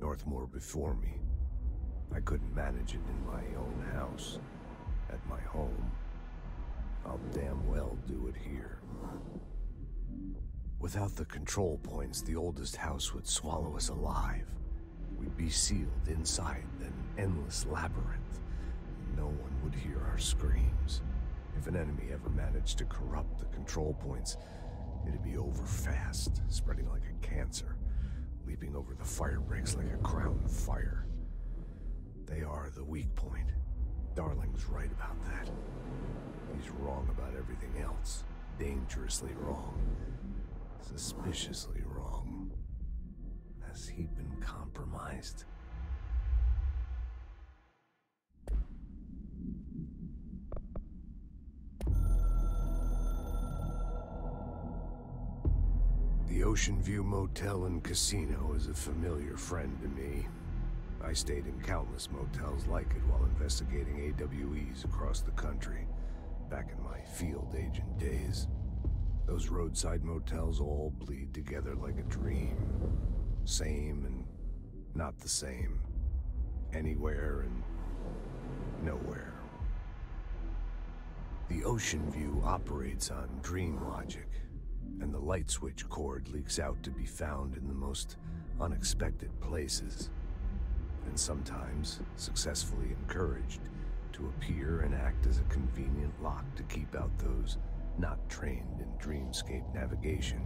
Northmore before me. I couldn't manage it in my own house, at my home. I'll damn well do it here. Without the control points, the oldest house would swallow us alive. We'd be sealed inside an endless labyrinth. No one would hear our screams. If an enemy ever managed to corrupt the control points, it'd be over fast, spreading like a cancer, leaping over the fire breaks like a crown of fire. They are the weak point. Darling's right about that. He's wrong about everything else. Dangerously wrong. Suspiciously wrong. Has he been compromised? The Ocean View Motel and Casino is a familiar friend to me. I stayed in countless motels like it while investigating AWEs across the country, back in my field agent days. Those roadside motels all bleed together like a dream. Same and not the same. Anywhere and nowhere. The Ocean View operates on dream logic, and the light switch cord leaks out to be found in the most unexpected places, and sometimes successfully encouraged to appear and act as a convenient lock to keep out those not trained in dreamscape navigation.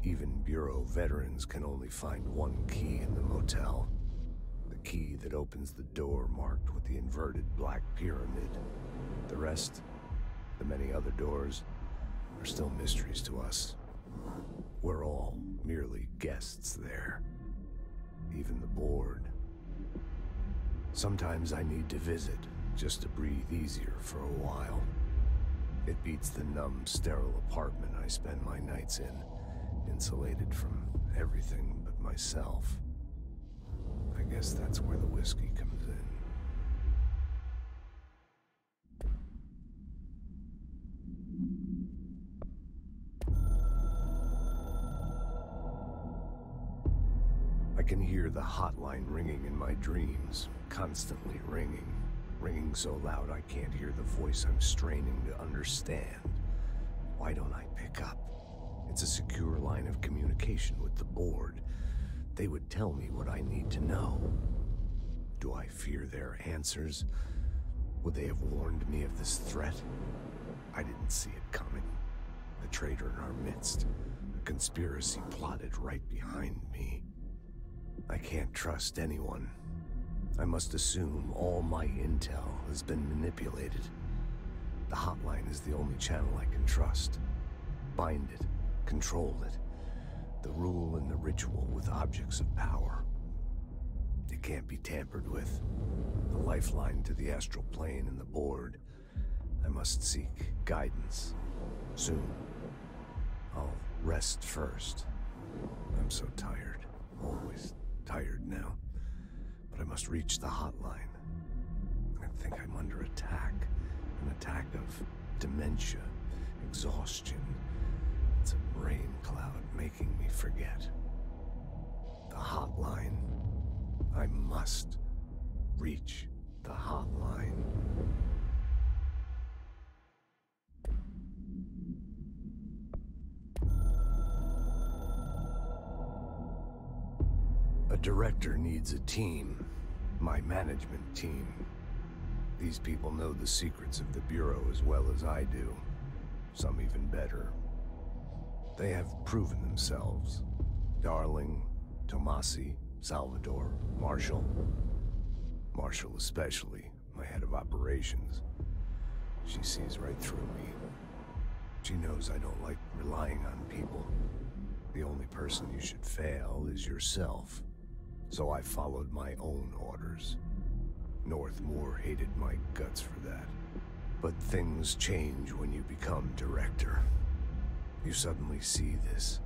Even Bureau veterans can only find one key in the motel. The key that opens the door marked with the inverted black pyramid. The rest, the many other doors, are still mysteries to us. We're all merely guests there. Even the board. Sometimes I need to visit, just to breathe easier for a while. It beats the numb, sterile apartment I spend my nights in, insulated from everything but myself. I guess that's where the whiskey comes in. I can hear the hotline ringing in my dreams, constantly ringing. Ringing so loud I can't hear the voice I'm straining to understand. Why don't I pick up? It's a secure line of communication with the board. They would tell me what I need to know. Do I fear their answers? Would they have warned me of this threat? I didn't see it coming. a traitor in our midst, a conspiracy plotted right behind me. I can't trust anyone. I must assume all my intel has been manipulated. The hotline is the only channel I can trust. Bind it, control it. The rule and the ritual with objects of power. It can't be tampered with. The lifeline to the astral plane and the board. I must seek guidance. Soon. I'll rest first. I'm so tired. Always tired now. But I must reach the hotline. I think I'm under attack. An attack of dementia, exhaustion. It's a rain cloud making me forget. The hotline. I must reach the hotline. A director needs a team. My management team. These people know the secrets of the Bureau as well as I do. Some even better. They have proven themselves. Darling, Tomasi, Salvador, Marshall. Marshall especially, my head of operations. She sees right through me. She knows I don't like relying on people. The only person you should fail is yourself. So I followed my own orders. Northmore hated my guts for that. But things change when you become director. You suddenly see this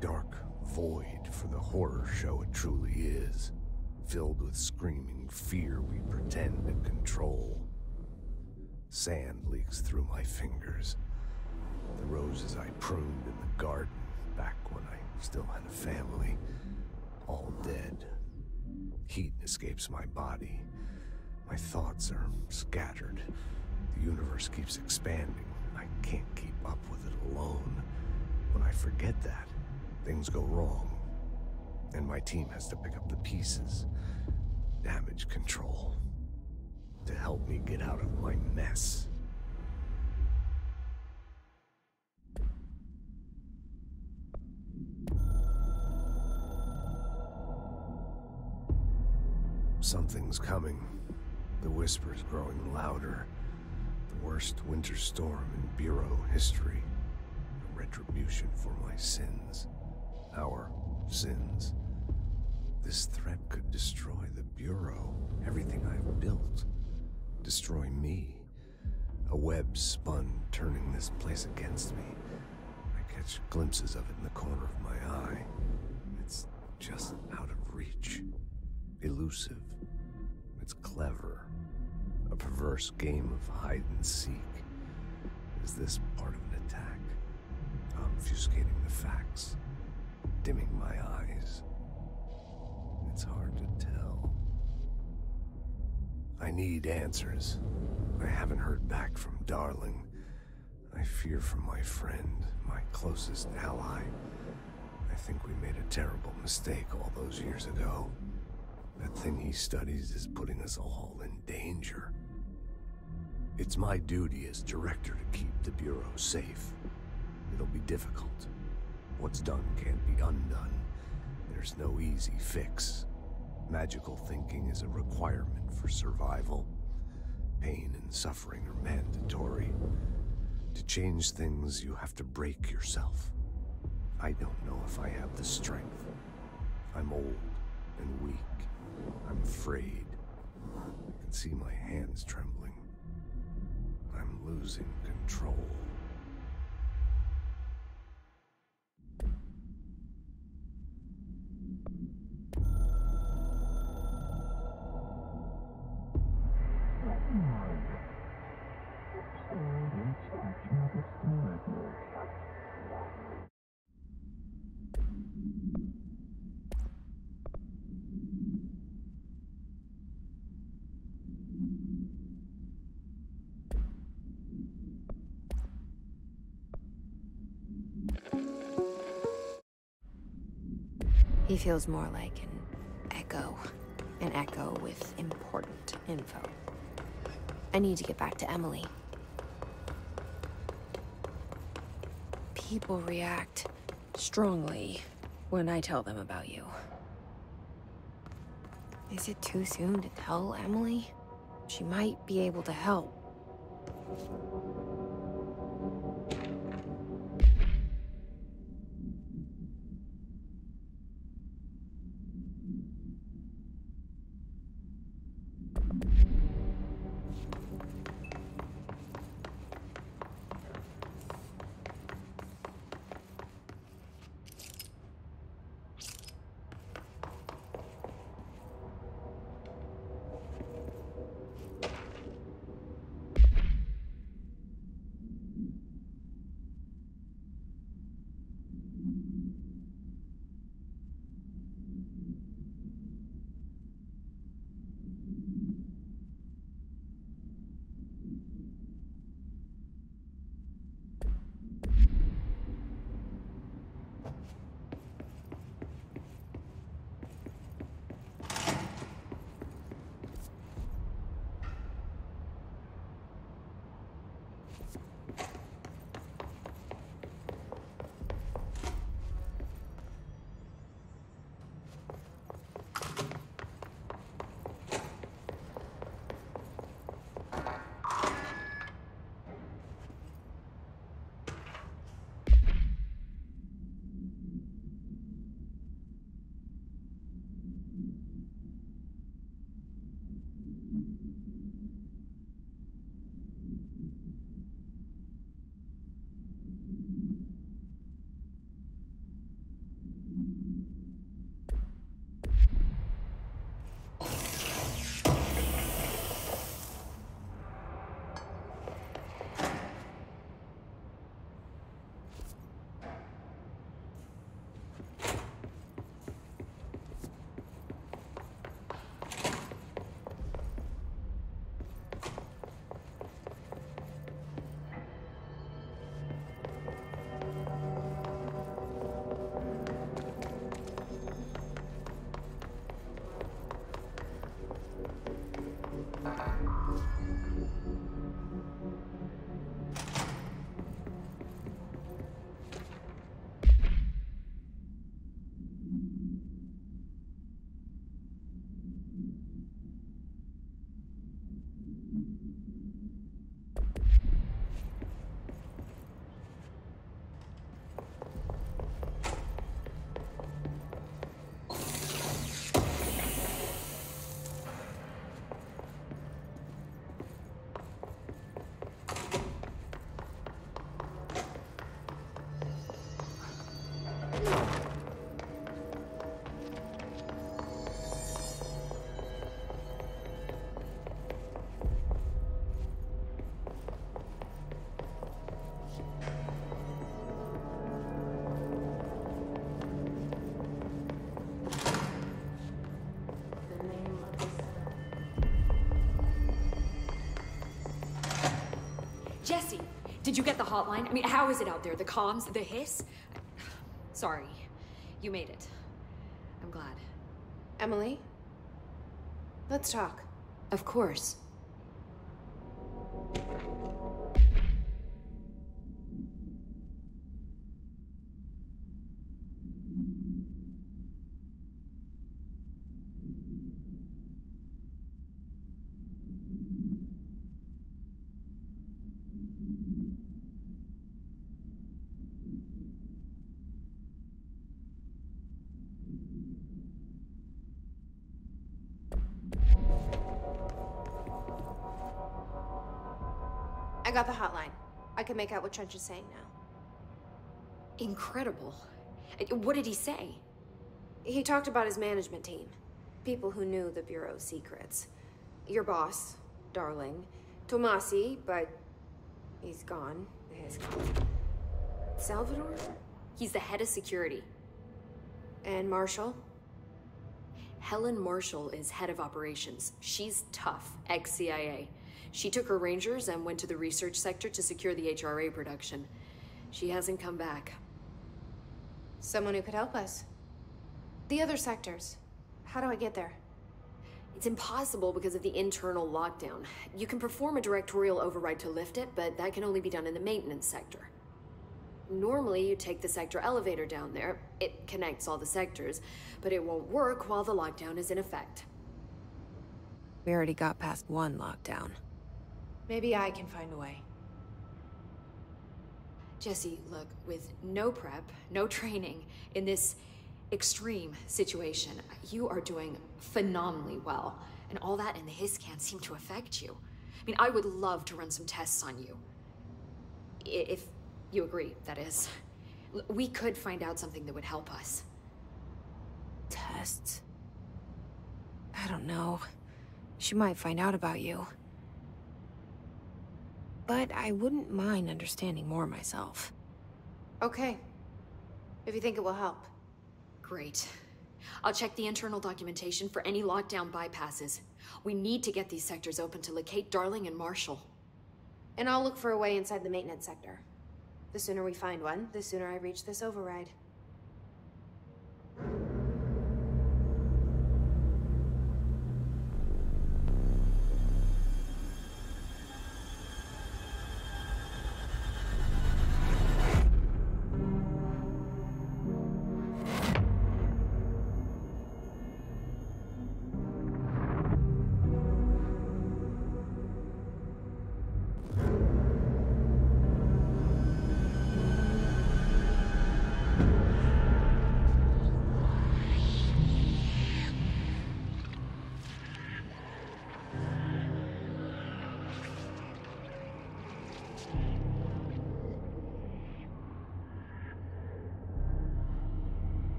dark void for the horror show it truly is, filled with screaming fear we pretend to control. Sand leaks through my fingers. The roses I pruned in the garden back when I still had a family, all dead. Heat escapes my body. My thoughts are scattered. The universe keeps expanding. I can't keep up with it alone. When I forget that, things go wrong. And my team has to pick up the pieces. Damage control. To help me get out of my mess. Something's coming. The whisper's growing louder. The worst winter storm in Bureau history. A retribution for my sins. Our sins. This threat could destroy the Bureau. Everything I've built. Destroy me. A web spun, turning this place against me. I catch glimpses of it in the corner of my eye. It's just out of reach. Elusive. It's clever. A perverse game of hide and seek. Is this part of an attack? Obfuscating the facts. Dimming my eyes. It's hard to tell. I need answers. I haven't heard back from Darling. I fear for my friend, my closest ally. I think we made a terrible mistake all those years ago. That thing he studies is putting us all in danger. It's my duty as director to keep the Bureau safe. It'll be difficult. What's done can't be undone. There's no easy fix. Magical thinking is a requirement for survival. Pain and suffering are mandatory. To change things, you have to break yourself. I don't know if I have the strength. I'm old and weak. I'm afraid. I can see my hands trembling. I'm losing control. He feels more like an echo with important info. I need to get back to Emily. People react strongly when I tell them about you. Is it too soon to tell Emily? She might be able to help. Jesse, did you get the hotline? I mean, how is it out there? The comms, the hiss? Sorry, you made it. I'm glad. Emily? Let's talk. Of course. I got the hotline. I can make out what Trench is saying now. Incredible. What did he say? He talked about his management team. People who knew the Bureau's secrets. Your boss, Darling. Tomasi, but he's gone. He's gone. Salvador? He's the head of security. And Marshall? Helen Marshall is head of operations. She's tough, ex-CIA. She took her Rangers and went to the research sector to secure the HRA production. She hasn't come back. Someone who could help us. The other sectors. How do I get there? It's impossible because of the internal lockdown. You can perform a directorial override to lift it, but that can only be done in the maintenance sector. Normally, you take the sector elevator down there. It connects all the sectors, but it won't work while the lockdown is in effect. We already got past one lockdown. Maybe I can find a way. Jesse, look, with no prep, no training, in this extreme situation, you are doing phenomenally well. And all that in the hiss can't seem to affect you. I mean, I would love to run some tests on you. If you agree, that is. We could find out something that would help us. Tests? I don't know. She might find out about you. But I wouldn't mind understanding more myself. Okay. If you think it will help. Great. I'll check the internal documentation for any lockdown bypasses. We need to get these sectors open to locate Darling and Marshall. And I'll look for a way inside the maintenance sector. The sooner we find one, the sooner I reach this override.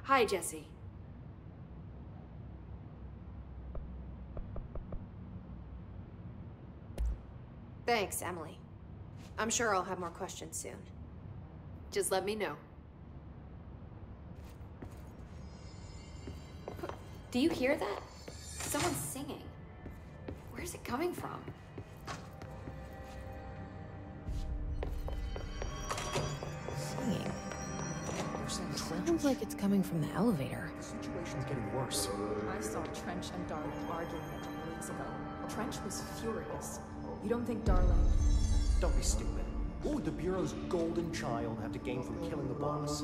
Hi, Jesse. Thanks, Emily. I'm sure I'll have more questions soon. Just let me know. Do you hear that? Someone's singing. Where's it coming from? Singing. Sounds like it's coming from the elevator. The situation's getting worse. I saw Trench and Darling arguing a couple weeks ago. Trench was furious. You don't think Darling... Don't be stupid. What would the Bureau's golden child have to gain from killing the boss?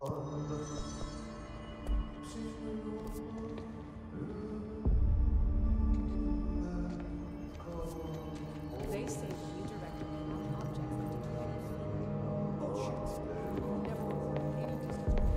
They say redirecting foreign objects up to 20 feet. Bullshit. Never reported any disturbance.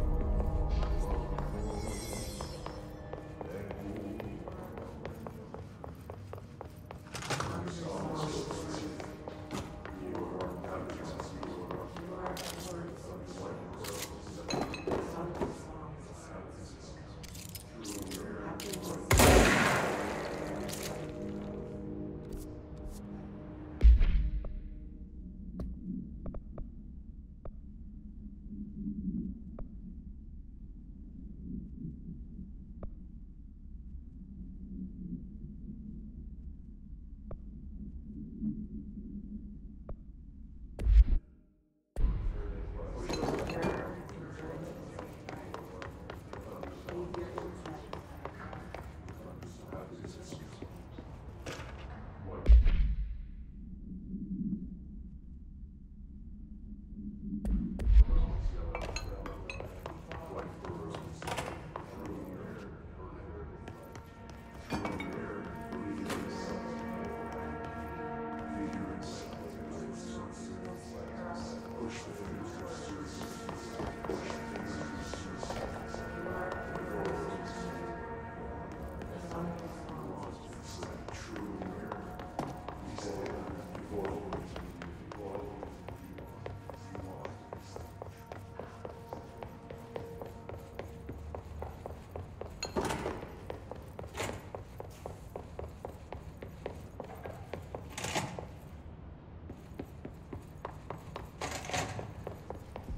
Honestly,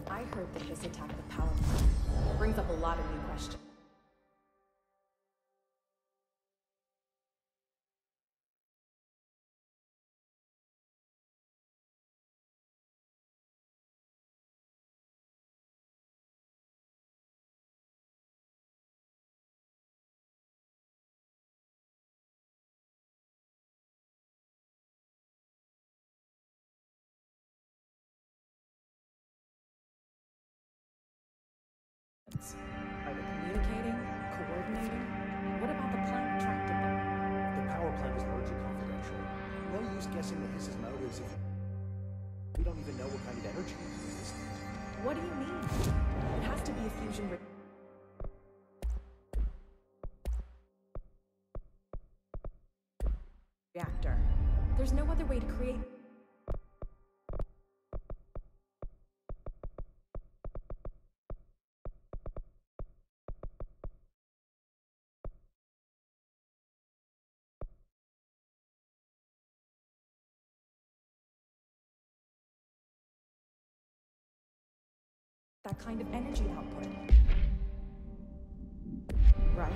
I heard that this attacked the power plant. It brings up a lot of new questions. Are they communicating? Coordinating? What about the plant trapped in them? The power plant is largely confidential. No use guessing the Hiss's motives if we don't even know what kind of energy it uses. What do you mean? It has to be a fusion reactor. There's no other way to create. That kind of energy output. Right?